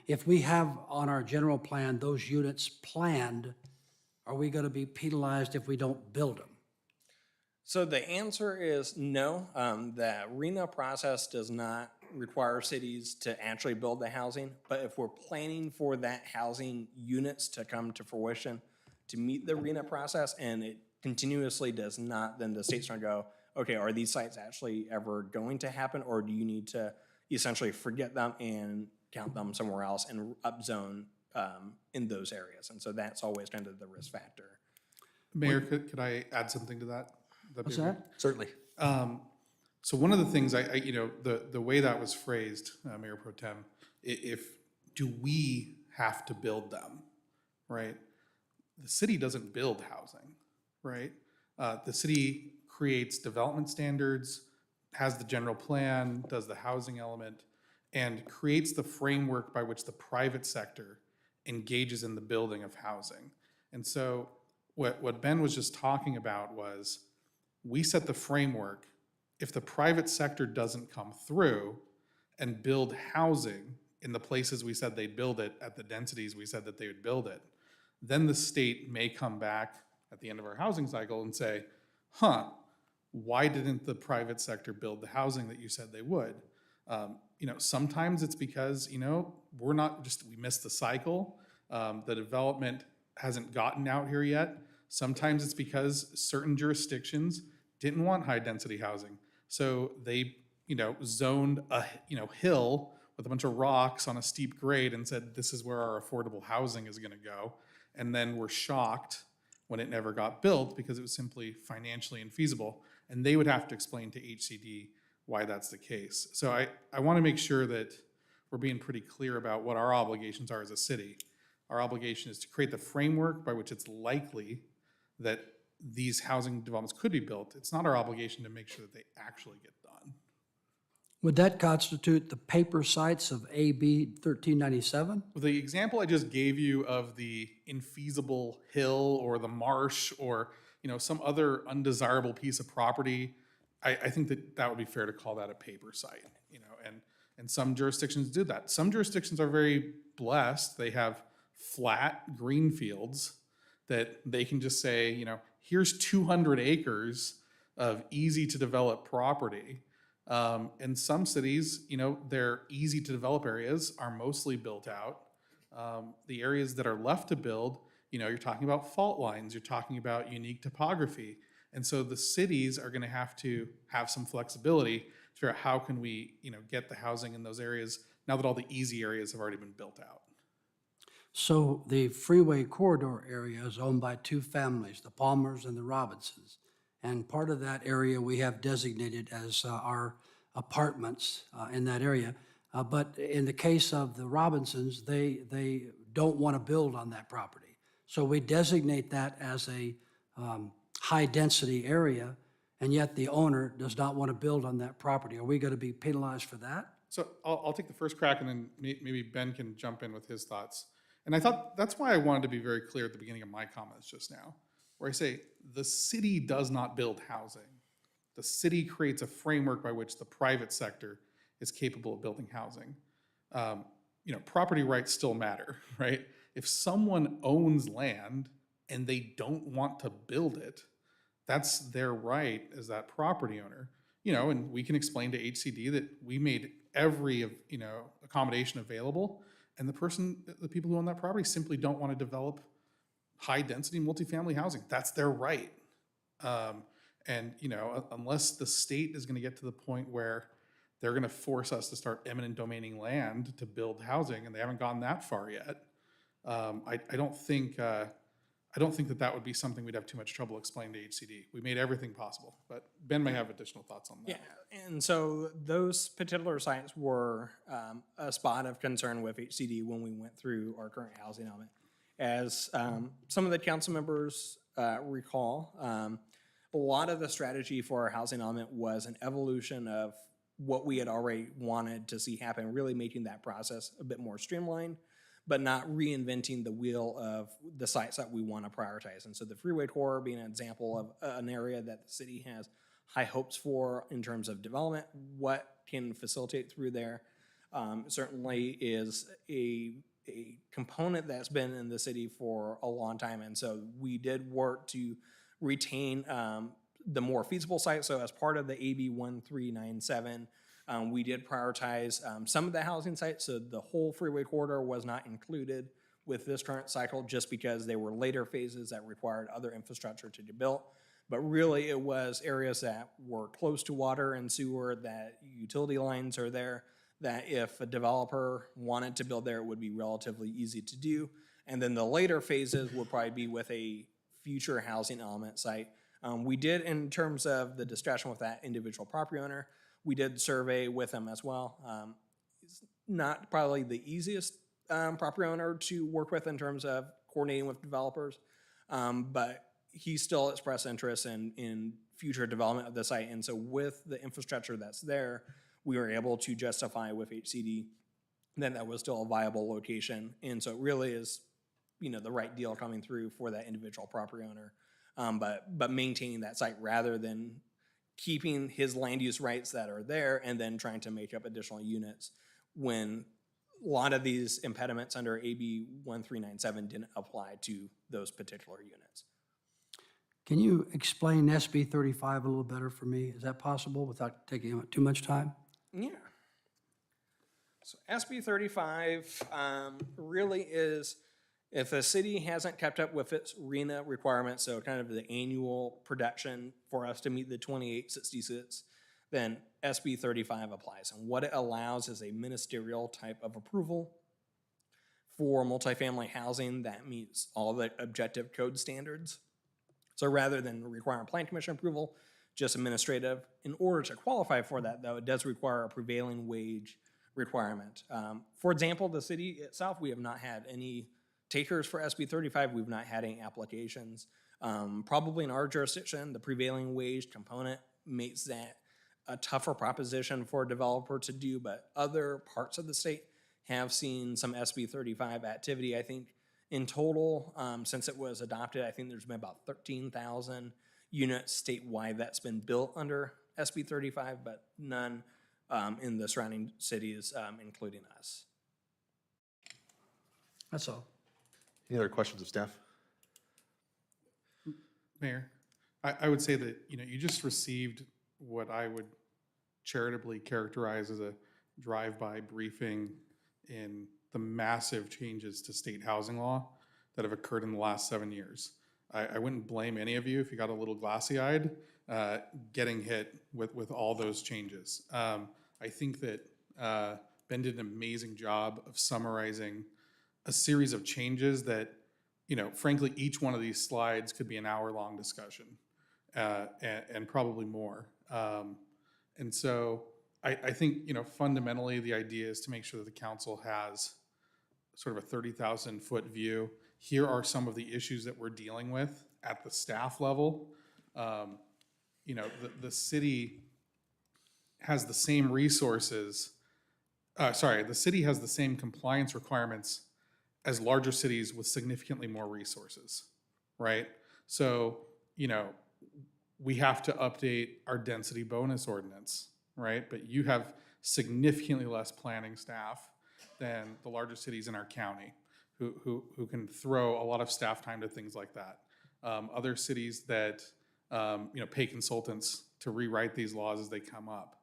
If we have on our general plan those units planned, are we going to be penalized if we don't build them? So the answer is no. The RENA process does not require cities to actually build the housing, but if we're planning for that housing units to come to fruition to meet the RENA process and it continuously does not, then the state's gonna go, okay, are these sites actually ever going to happen, or do you need to essentially forget them and count them somewhere else and upzone in those areas? And so that's always kind of the risk factor. Mayor, could I add something to that? What's that? Certainly. So one of the things the way that was phrased, Mayor Pro Tem, do we have to build them, right? The city doesn't build housing, right? The city creates development standards, has the general plan, does the housing element, and creates the framework by which the private sector engages in the building of housing. And so what Ben was just talking about was, we set the framework. If the private sector doesn't come through and build housing in the places we said they'd build it, at the densities we said that they would build it, then the state may come back at the end of our housing cycle and say, why didn't the private sector build the housing that you said they would? Sometimes it's because, we missed the cycle. The development hasn't gotten out here yet. Sometimes it's because certain jurisdictions didn't want high density housing. So they, zoned a, hill with a bunch of rocks on a steep grade and said, this is where our affordable housing is gonna go. And then were shocked when it never got built because it was simply financially infeasible. And they would have to explain to HCD why that's the case. So I wanna make sure that we're being pretty clear about what our obligations are as a city. Our obligation is to create the framework by which it's likely that these housing developments could be built. It's not our obligation to make sure that they actually get done. Would that constitute the paper sites of AB 1397? The example I just gave you of the infeasible hill or the marsh or some other undesirable piece of property, I think that would be fair to call that a paper site. And some jurisdictions do that. Some jurisdictions are very blessed. They have flat green fields that they can just say, here's 200 acres of easy to develop property. In some cities, their easy to develop areas are mostly built out. The areas that are left to build, you're talking about fault lines, you're talking about unique topography. And so the cities are gonna have to have some flexibility to figure out how can we, get the housing in those areas now that all the easy areas have already been built out. So the freeway corridor area is owned by two families, the Palmers and the Robinsons. And part of that area we have designated as our apartments in that area. But in the case of the Robinsons, they don't want to build on that property. So we designate that as a high-density area, and yet the owner does not want to build on that property. Are we going to be penalized for that? So I'll take the first crack and then maybe Ben can jump in with his thoughts. And I thought that's why I wanted to be very clear at the beginning of my comments just now, where I say the city does not build housing. The city creates a framework by which the private sector is capable of building housing. Property rights still matter, right? If someone owns land and they don't want to build it, that's their right as that property owner. And we can explain to HCD that we made every accommodation available, and the people who own that property simply don't want to develop high density multifamily housing. That's their right. Unless the state is going to get to the point where they're going to force us to start eminent domaining land to build housing, and they haven't gone that far yet, I don't think that would be something we'd have too much trouble explaining to HCD. We made everything possible, but Ben may have additional thoughts on that. Yeah, and so those particular sites were a spot of concern with HCD when we went through our current housing element. As some of the council members recall, a lot of the strategy for our housing element was an evolution of what we had already wanted to see happen, really making that process a bit more streamlined, but not reinventing the wheel of the sites that we want to prioritize. And so the freeway corridor being an example of an area that the city has high hopes for in terms of development, what can facilitate through there, certainly is a component that's been in the city for a long time. And so we did work to retain the more feasible sites. So as part of the AB 1397, we did prioritize some of the housing sites. So the whole freeway corridor was not included with this current cycle just because they were later phases that required other infrastructure to be built. But really it was areas that were close to water and sewer, that utility lines are there, that if a developer wanted to build there, it would be relatively easy to do. And then the later phases would probably be with a future housing element site. We did, in terms of the discussion with that individual property owner, we did survey with them as well. It's not probably the easiest property owner to work with in terms of coordinating with developers, but he still expressed interest in future development of the site. And so with the infrastructure that's there, we were able to justify with HCD then that was still a viable location. And so it really is, the right deal coming through for that individual property owner. But maintaining that site rather than keeping his land use rights that are there and then trying to make up additional units when a lot of these impediments under AB 1397 didn't apply to those particular units. Can you explain SB 35 a little better for me? Is that possible without taking too much time? Yeah. So SB 35 really is, if a city hasn't kept up with its RENA requirements, so kind of the annual production for us to meet the 2866, then SB 35 applies. And what it allows is a ministerial type of approval for multifamily housing that meets all the objective code standards. So rather than requiring plan commission approval, just administrative. In order to qualify for that, though, it does require a prevailing wage requirement. For example, the city itself, we have not had any takers for SB 35. We've not had any applications. Probably in our jurisdiction, the prevailing wage component makes that a tougher proposition for a developer to do, but other parts of the state have seen some SB 35 activity. I think in total, since it was adopted, I think there's been about 13,000 units statewide that's been built under SB 35, but none in the surrounding cities, including us. That's all. Any other questions of staff? Mayor, I would say that, you just received what I would charitably characterize as a drive-by briefing in the massive changes to state housing law that have occurred in the last 7 years. I wouldn't blame any of you if you got a little glassy-eyed getting hit with all those changes. I think that Ben did an amazing job of summarizing a series of changes that, frankly, each one of these slides could be an hour-long discussion and probably more. And so I think, fundamentally the idea is to make sure that the council has sort of a 30,000-foot view. Here are some of the issues that we're dealing with at the staff level. The city has the same resources. The city has the same compliance requirements as larger cities with significantly more resources, right? So, we have to update our density bonus ordinance, right? But you have significantly less planning staff than the larger cities in our county who can throw a lot of staff time to things like that. Other cities that, pay consultants to rewrite these laws as they come up.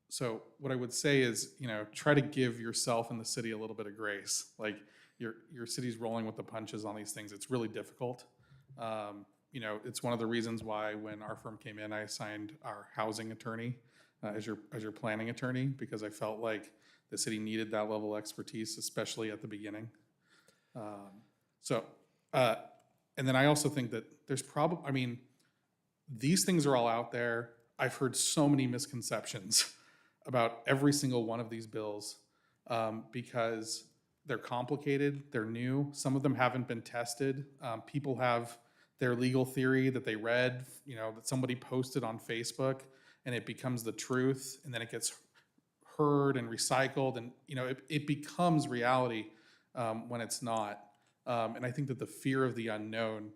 So what I would say is, try to give yourself and the city a little bit of grace. Like your city's rolling with the punches on these things. It's really difficult. It's one of the reasons why when our firm came in, I assigned our housing attorney as your planning attorney, because I felt like the city needed that level of expertise, especially at the beginning. And then I also think that there's these things are all out there. I've heard so many misconceptions about every single one of these bills because they're complicated, they're new. Some of them haven't been tested. People have their legal theory that they read, that somebody posted on Facebook, and it becomes the truth, and then it gets heard and recycled, and it becomes reality when it's not. And I think that the fear of the unknown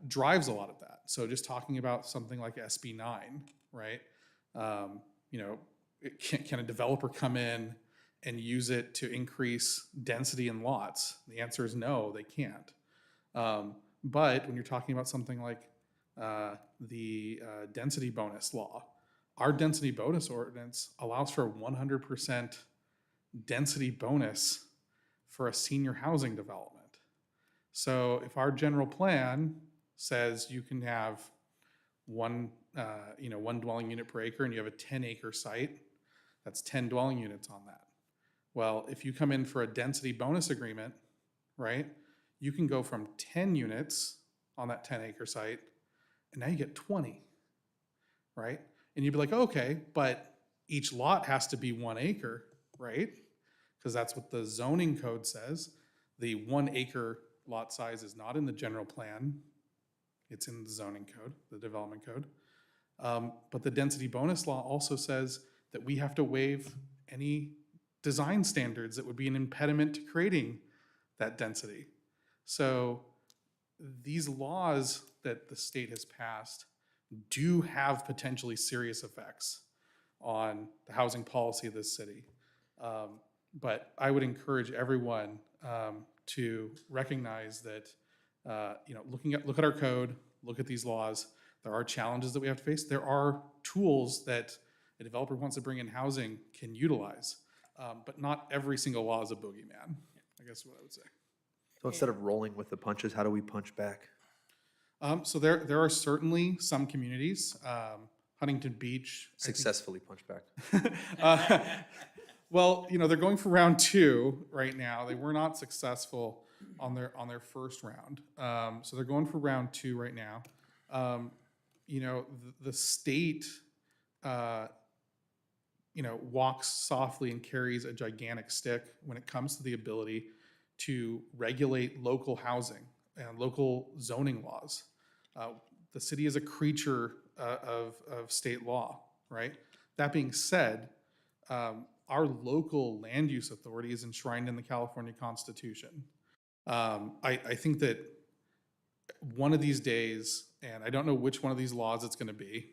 drives a lot of that. So just talking about something like SB 9, right? Can a developer come in and use it to increase density in lots? The answer is no, they can't. But when you're talking about something like the density bonus law, our density bonus ordinance allows for a 100% density bonus for a senior housing development. So if our general plan says you can have one dwelling unit per acre, and you have a 10-acre site, that's 10 dwelling units on that. Well, if you come in for a density bonus agreement, right, you can go from 10 units on that 10-acre site, and now you get 20, right? And you'd be like, okay, but each lot has to be 1 acre, right? Because that's what the zoning code says. The 1 acre lot size is not in the general plan. It's in the zoning code, the development code. But the density bonus law also says that we have to waive any design standards that would be an impediment to creating that density. So these laws that the state has passed do have potentially serious effects on the housing policy of this city. But I would encourage everyone to recognize that, look at our code, look at these laws. There are challenges that we have to face. There are tools that a developer wants to bring in housing can utilize, but not every single law is a boogeyman, I guess is what I would say. So instead of rolling with the punches, how do we punch back? So there are certainly some communities, Huntington Beach. Successfully punch back. Well, they're going for round 2 right now. They were not successful on their first round. So they're going for round 2 right now. The state, walks softly and carries a gigantic stick when it comes to the ability to regulate local housing and local zoning laws. The city is a creature of state law, right? That being said, our local land use authority is enshrined in the California Constitution. I think that one of these days, and I don't know which one of these laws it's going to be,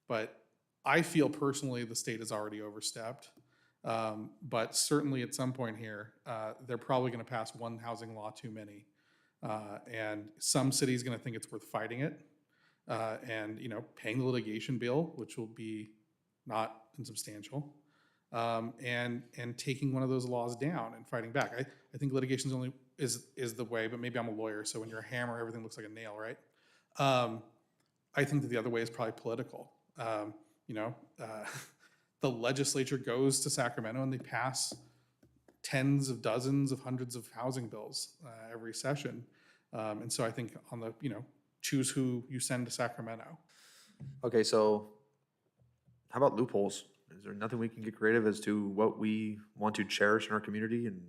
but I feel personally the state has already overstepped. But certainly at some point here, they're probably going to pass one housing law too many. And some city's going to think it's worth fighting it and paying the litigation bill, which will be not insubstantial, and taking one of those laws down and fighting back. I think litigation is the way, but maybe I'm a lawyer, so when you're a hammer, everything looks like a nail, right? I think that the other way is probably political. The legislature goes to Sacramento and they pass tens of dozens of hundreds of housing bills every session. And so I think on the, choose who you send to Sacramento. Okay, so how about loopholes? Is there nothing we can get creative as to what we want to cherish in our community and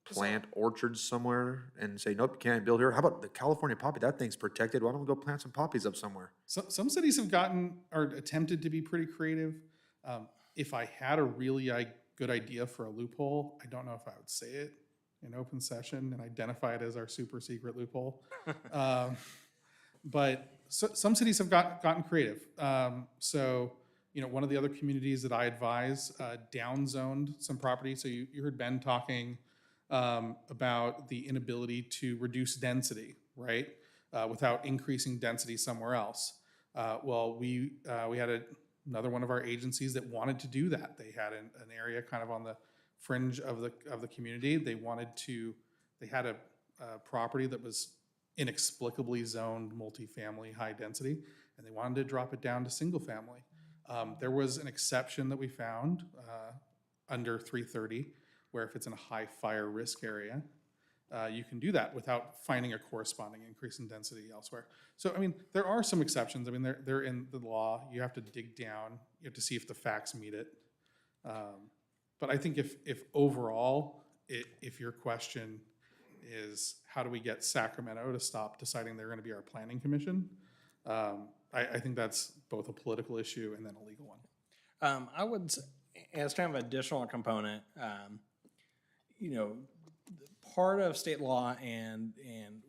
plant orchards somewhere and say, nope, you can't build here? How about the California poppy? That thing's protected. Why don't we go plant some poppies up somewhere? So, some cities have attempted to be pretty creative. If I had a really good idea for a loophole, I don't know if I would say it in open session and identify it as our super secret loophole. But some cities have gotten creative. One of the other communities that I advise downzoned some property. So you heard Ben talking about the inability to reduce density, right? Without increasing density somewhere else. We had another one of our agencies that wanted to do that. They had an area kind of on the fringe of the community. They had a property that was inexplicably zoned multifamily high density, and they wanted to drop it down to single family. There was an exception that we found under 330, where if it's in a high fire risk area, you can do that without finding a corresponding increase in density elsewhere. So, there are some exceptions. They're in the law. You have to dig down. You have to see if the facts meet it. But I think if overall, if your question is how do we get Sacramento to stop deciding they're going to be our planning commission? I think that's both a political issue and then a legal one. I would, as kind of additional component, you know, part of state law and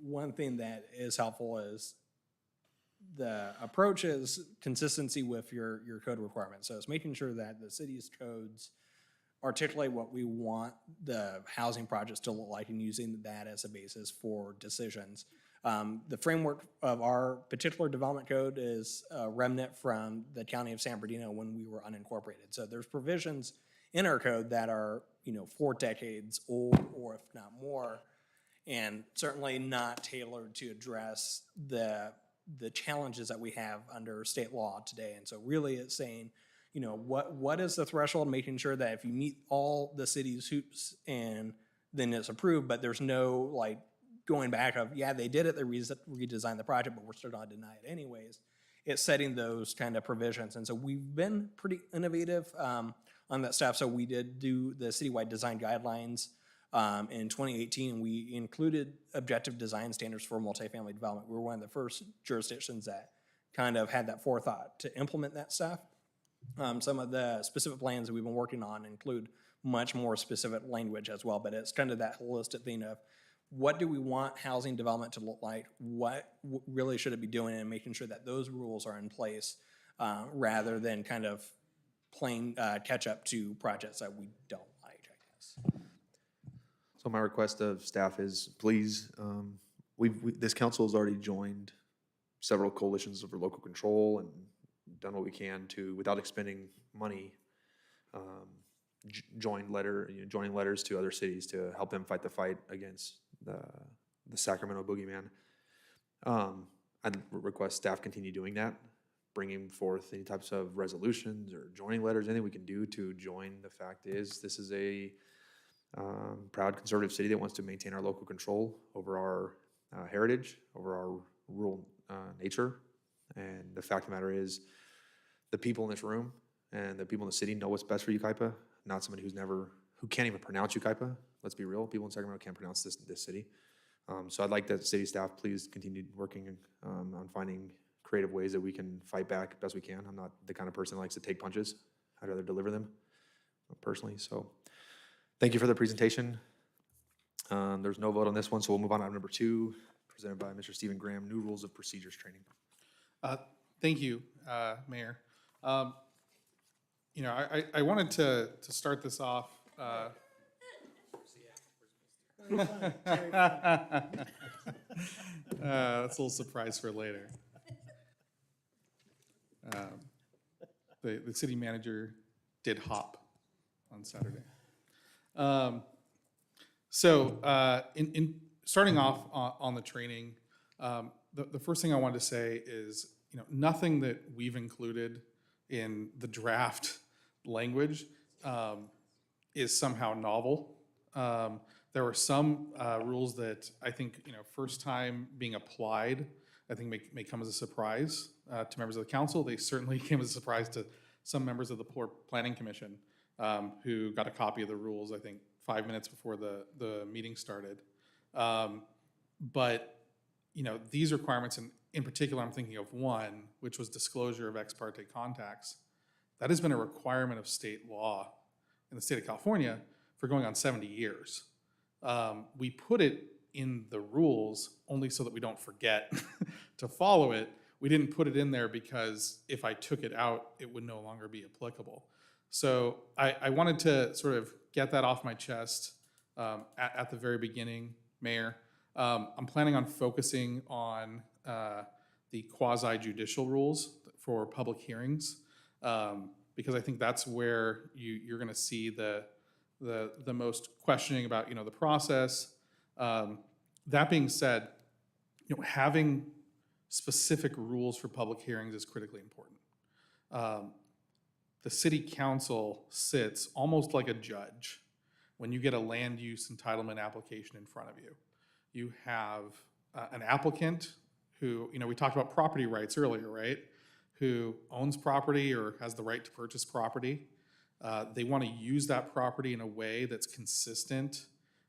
one thing that is helpful is the approach is consistency with your code requirements. So it's making sure that the city's codes articulate what we want the housing projects to look like and using that as a basis for decisions. The framework of our particular development code is a remnant from the county of San Bernardino when we were unincorporated. So there's provisions in our code that are, 4 decades old or if not more, and certainly not tailored to address the challenges that we have under state law today. And so really it's saying, what is the threshold, making sure that if you meet all the city's hoops and then it's approved, but there's no like going back of, yeah, they did it, they redesigned the project, but we're still gonna deny it anyways. It's setting those kind of provisions. And so we've been pretty innovative on that stuff. So we did do the citywide design guidelines in 2018. We included objective design standards for multifamily development. We were one of the first jurisdictions that kind of had that forethought to implement that stuff. Some of the specific plans that we've been working on include much more specific language as well, but it's kind of that holistic thing of what do we want housing development to look like, what really should it be doing, and making sure that those rules are in place rather than kind of playing catch up to projects that we don't like, I guess. So my request of staff is, please, this council has already joined several coalitions over local control and done what we can to, without expending money, joining letters to other cities to help them fight the fight against the Sacramento boogeyman. I'd request staff continue doing that, bringing forth any types of resolutions or joining letters, anything we can do to join. The fact is, this is a proud conservative city that wants to maintain our local control over our heritage, over our rural nature. And the fact of the matter is, the people in this room and the people in the city know what's best for Yucaipa, not somebody who can't even pronounce Yucaipa. Let's be real, people in Sacramento can't pronounce this city. So I'd like that city staff please continue working on finding creative ways that we can fight back best we can. I'm not the kind of person that likes to take punches. I'd rather deliver them personally. So thank you for the presentation. There's no vote on this one, so we'll move on to item number 2, presented by Mr. Stephen Graham, new rules of procedures training. Thank you, Mayor. I wanted to start this off. That's a little surprise for later. The city manager did hop on Saturday. In starting off on the training, the first thing I wanted to say is, nothing that we've included in the draft language is somehow novel. There were some rules that I think, first time being applied, I think may come as a surprise to members of the council. They certainly came as a surprise to some members of the Planning Commission who got a copy of the rules, I think, 5 minutes before the meeting started. But these requirements, and in particular, I'm thinking of one, which was disclosure of ex parte contacts. That has been a requirement of state law in the state of California for going on 70 years. We put it in the rules only so that we don't forget to follow it. We didn't put it in there because if I took it out, it would no longer be applicable. So I wanted to sort of get that off my chest at the very beginning, Mayor. I'm planning on focusing on the quasi-judicial rules for public hearings because I think that's where you're going to see the most questioning about the process. That being said, having specific rules for public hearings is critically important. The city council sits almost like a judge when you get a land use entitlement application in front of you. You have an applicant who, we talked about property rights earlier, right? Who owns property or has the right to purchase property. They want to use that property in a way that's consistent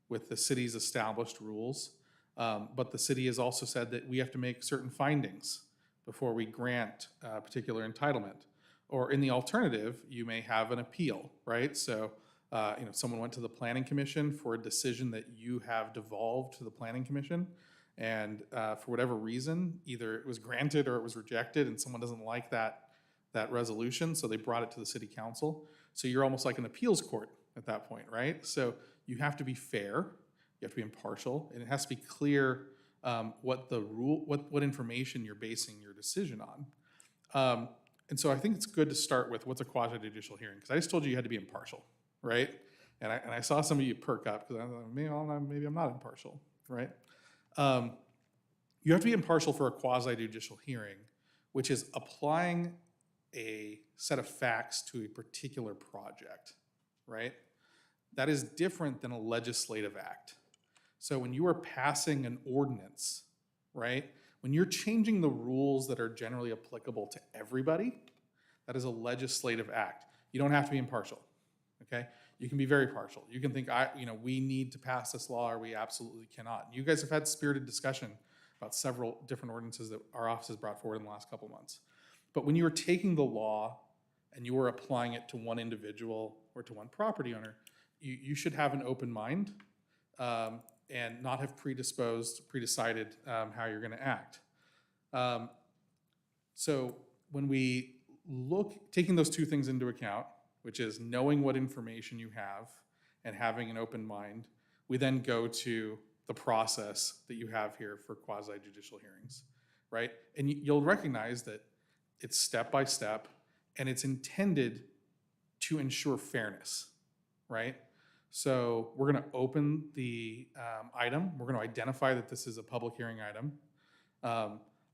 with the city's established rules. But the city has also said that we have to make certain findings before we grant a particular entitlement. Or in the alternative, you may have an appeal, right? So, someone went to the planning commission for a decision that you have devolved to the planning commission. And for whatever reason, either it was granted or it was rejected, and someone doesn't like that resolution, so they brought it to the city council. So you're almost like an appeals court at that point, right? So you have to be fair, you have to be impartial, and it has to be clear what information you're basing your decision on. And so I think it's good to start with what's a quasi-judicial hearing, because I just told you had to be impartial, right? And I saw some of you perk up because I thought, maybe I'm not impartial, right? You have to be impartial for a quasi-judicial hearing, which is applying a set of facts to a particular project, right? That is different than a legislative act. So when you are passing an ordinance, right, when you're changing the rules that are generally applicable to everybody, that is a legislative act. You don't have to be impartial, okay? You can be very partial. You can think, we need to pass this law or we absolutely cannot. You guys have had spirited discussion about several different ordinances that our office has brought forward in the last couple of months. But when you are taking the law and you are applying it to one individual or to one property owner, you should have an open mind and not have predecided how you're going to act. So when we taking those two things into account, which is knowing what information you have and having an open mind, we then go to the process that you have here for quasi-judicial hearings, right? And you'll recognize that it's step by step, and it's intended to ensure fairness, right? So we're going to open the item. We're going to identify that this is a public hearing item.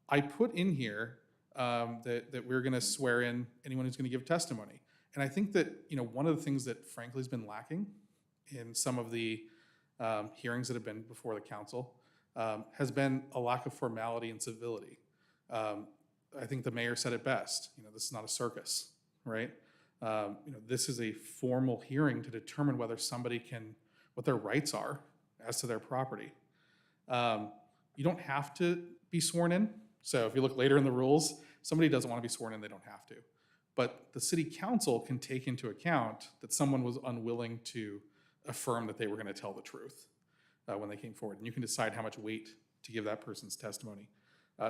I put in here that we're going to swear in anyone who's going to give testimony. And I think that one of the things that frankly has been lacking in some of the hearings that have been before the council has been a lack of formality and civility. I think the mayor said it best. This is not a circus, right? This is a formal hearing to determine whether somebody what their rights are as to their property. You don't have to be sworn in. So if you look later in the rules, somebody doesn't want to be sworn in, they don't have to. But the city council can take into account that someone was unwilling to affirm that they were going to tell the truth when they came forward. And you can decide how much weight to give that person's testimony.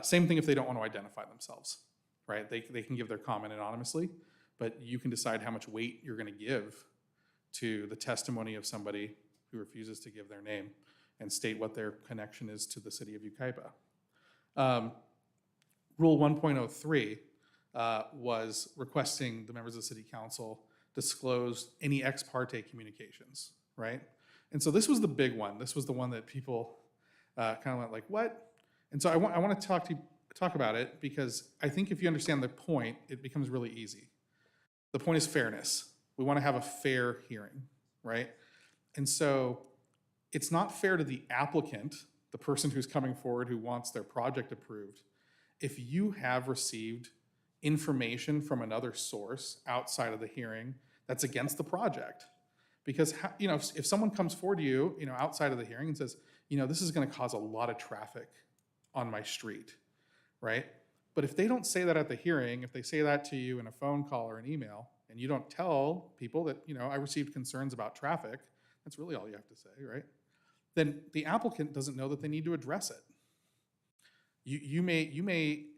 Same thing if they don't want to identify themselves, right? They can give their comment anonymously, but you can decide how much weight you're going to give to the testimony of somebody who refuses to give their name and state what their connection is to the city of Yucaipa. Rule 1.03 was requesting the members of the city council disclose any ex parte communications, right? And so this was the big one. This was the one that people kind of went like, what? And so I want to talk about it because I think if you understand the point, it becomes really easy. The point is fairness. We want to have a fair hearing, right? And so it's not fair to the applicant, the person who's coming forward who wants their project approved, if you have received information from another source outside of the hearing that's against the project. Because if someone comes forward to you, outside of the hearing and says, this is going to cause a lot of traffic on my street, right? But if they don't say that at the hearing, if they say that to you in a phone call or an email, and you don't tell people that, I received concerns about traffic, that's really all you have to say, right? Then the applicant doesn't know that they need to address it.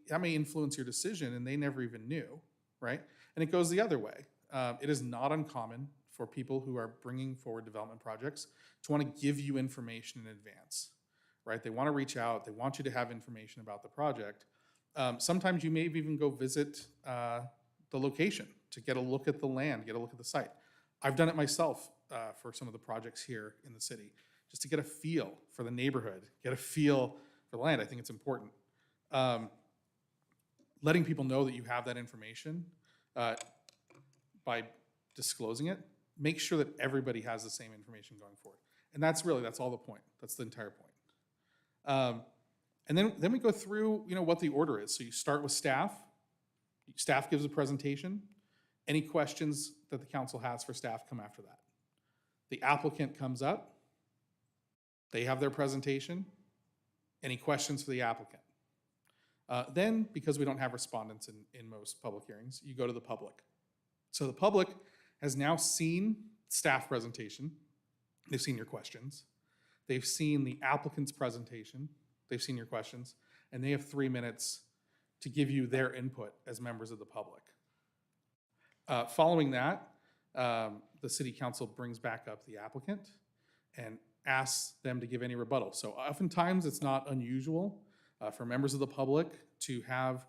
That may influence your decision and they never even knew, right? And it goes the other way. It is not uncommon for people who are bringing forward development projects to want to give you information in advance, right? They want to reach out. They want you to have information about the project. Sometimes you may even go visit the location to get a look at the land, get a look at the site. I've done it myself for some of the projects here in the city, just to get a feel for the neighborhood, get a feel for the land. I think it's important. Letting people know that you have that information by disclosing it, make sure that everybody has the same information going forward. And that's all the point. That's the entire point. And then we go through, what the order is. So you start with staff. Staff gives a presentation. Any questions that the council has for staff come after that. The applicant comes up. They have their presentation. Any questions for the applicant? Then, because we don't have respondents in most public hearings, you go to the public. So the public has now seen staff presentation. They've seen your questions. They've seen the applicant's presentation. They've seen your questions. And they have 3 minutes to give you their input as members of the public. Following that, the city council brings back up the applicant and asks them to give any rebuttal. So oftentimes it's not unusual for members of the public to have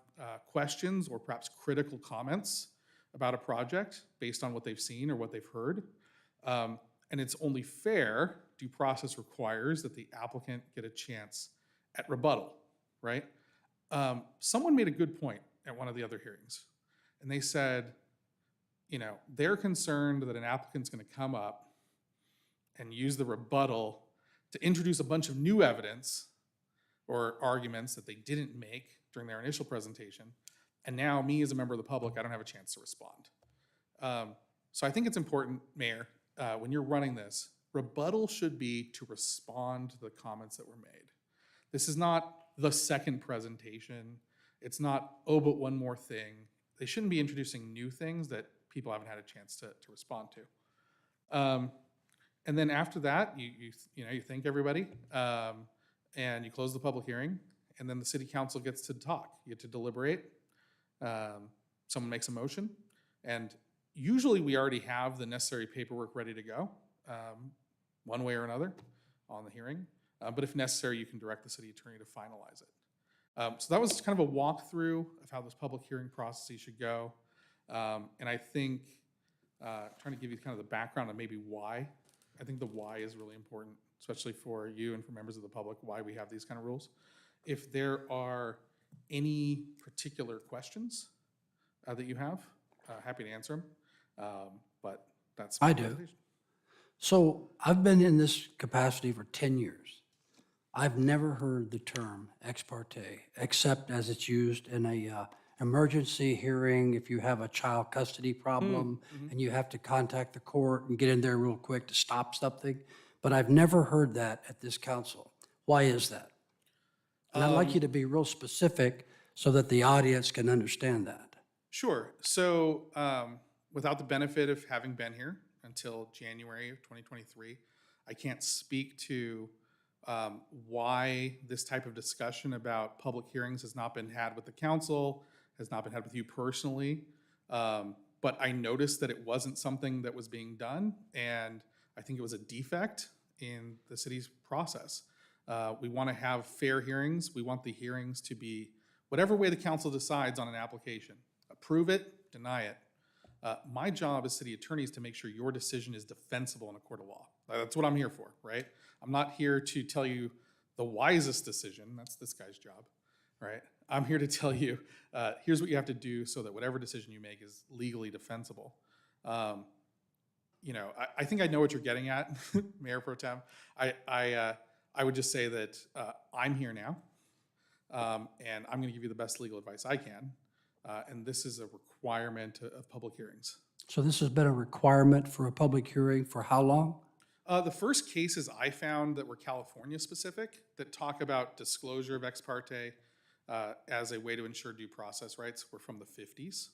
questions or perhaps critical comments about a project based on what they've seen or what they've heard. And it's only fair, due process requires that the applicant get a chance at rebuttal, right? Someone made a good point at one of the other hearings, and they said, you know, they're concerned that an applicant's gonna come up and use the rebuttal to introduce a bunch of new evidence or arguments that they didn't make during their initial presentation. And now me as a member of the public, I don't have a chance to respond. So I think it's important, Mayor, when you're running this, rebuttal should be to respond to the comments that were made. This is not the second presentation. It's not, oh, but one more thing. They shouldn't be introducing new things that people haven't had a chance to respond to. And then after that, you thank everybody, and you close the public hearing, and then the city council gets to talk. You get to deliberate. Someone makes a motion, and usually we already have the necessary paperwork ready to go, one way or another, on the hearing. But if necessary, you can direct the city attorney to finalize it. So that was kind of a walkthrough of how this public hearing process should go. And I think, trying to give you kind of the background of maybe why. I think the why is really important, especially for you and for members of the public, why we have these kind of rules. If there are any particular questions that you have, happy to answer them. But that's my I do. presentation. So I've been in this capacity for 10 years. I've never heard the term ex parte, except as it's used in a emergency hearing, if you have a child custody problem and you have to contact the court and get in there real quick to stop something. But I've never heard that at this council. Why is that? And I'd like you to be real specific so that the audience can understand that. Sure. So without the benefit of having been here until January of 2023, I can't speak to why this type of discussion about public hearings has not been had with the council, has not been had with you personally. But I noticed that it wasn't something that was being done, and I think it was a defect in the city's process. We want to have fair hearings. We want the hearings to be whatever way the council decides on an application. Approve it, deny it. My job as city attorney is to make sure your decision is defensible in a court of law. That's what I'm here for, right? I'm not here to tell you the wisest decision. That's this guy's job, right? I'm here to tell you, here's what you have to do so that whatever decision you make is legally defensible. I think I know what you're getting at, Mayor Pro Tem. I would just say that I'm here now, and I'm going to give you the best legal advice I can. And this is a requirement of public hearings. So this has been a requirement for a public hearing for how long? The first cases I found that were California specific that talk about disclosure of ex parte as a way to ensure due process rights were from the 50s.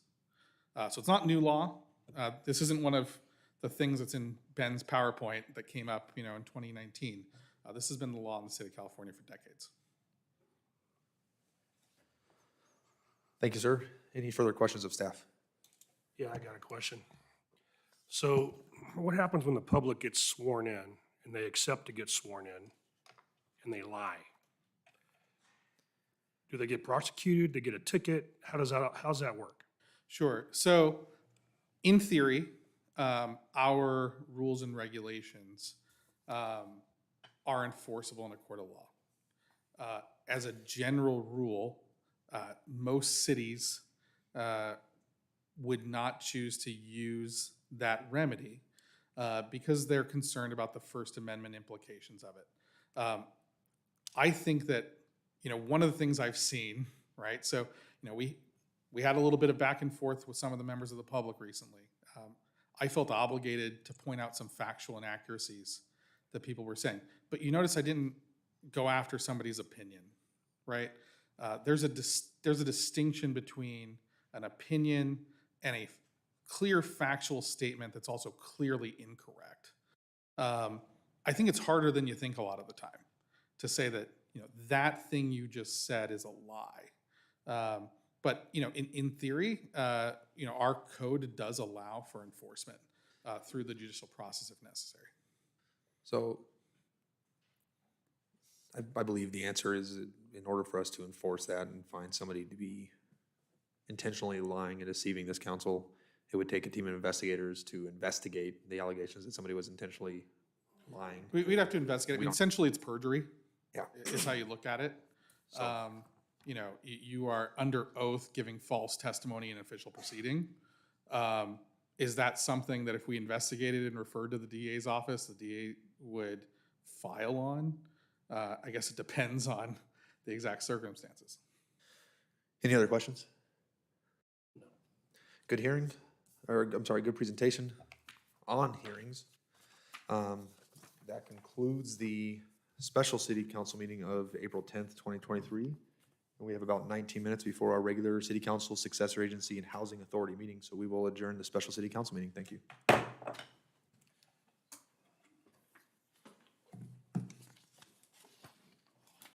So it's not new law. This isn't one of the things that's in Ben's PowerPoint that came up, in 2019. This has been the law in the state of California for decades. Thank you, sir. Any further questions of staff? Yeah, I got a question. So what happens when the public gets sworn in and they accept to get sworn in and they lie? Do they get prosecuted? Do they get a ticket? How's that work? Sure. So in theory, our rules and regulations are enforceable in a court of law. As a general rule, most cities would not choose to use that remedy because they're concerned about the First Amendment implications of it. I think that, one of the things I've seen, right? So, we had a little bit of back and forth with some of the members of the public recently. I felt obligated to point out some factual inaccuracies that people were saying. But you notice I didn't go after somebody's opinion, right? There's a distinction between an opinion and a clear factual statement that's also clearly incorrect. I think it's harder than you think a lot of the time to say that, that thing you just said is a lie. But, in theory, our code does allow for enforcement through the judicial process if necessary. So I believe the answer is in order for us to enforce that and find somebody to be intentionally lying and deceiving this council, it would take a team of investigators to investigate the allegations that somebody was intentionally lying. We'd have to investigate. I mean, essentially, it's perjury. Yeah. Is how you look at it. So- You are under oath giving false testimony in an official proceeding. Is that something that if we investigated and referred to the DA's office, the DA would file on? I guess it depends on the exact circumstances. Any other questions? No. Good hearing, or I'm sorry, good presentation on hearings. That concludes the special city council meeting of April 10th, 2023. And we have about 19 minutes before our regular city council successor agency and housing authority meeting. So we will adjourn the special city council meeting. Thank you.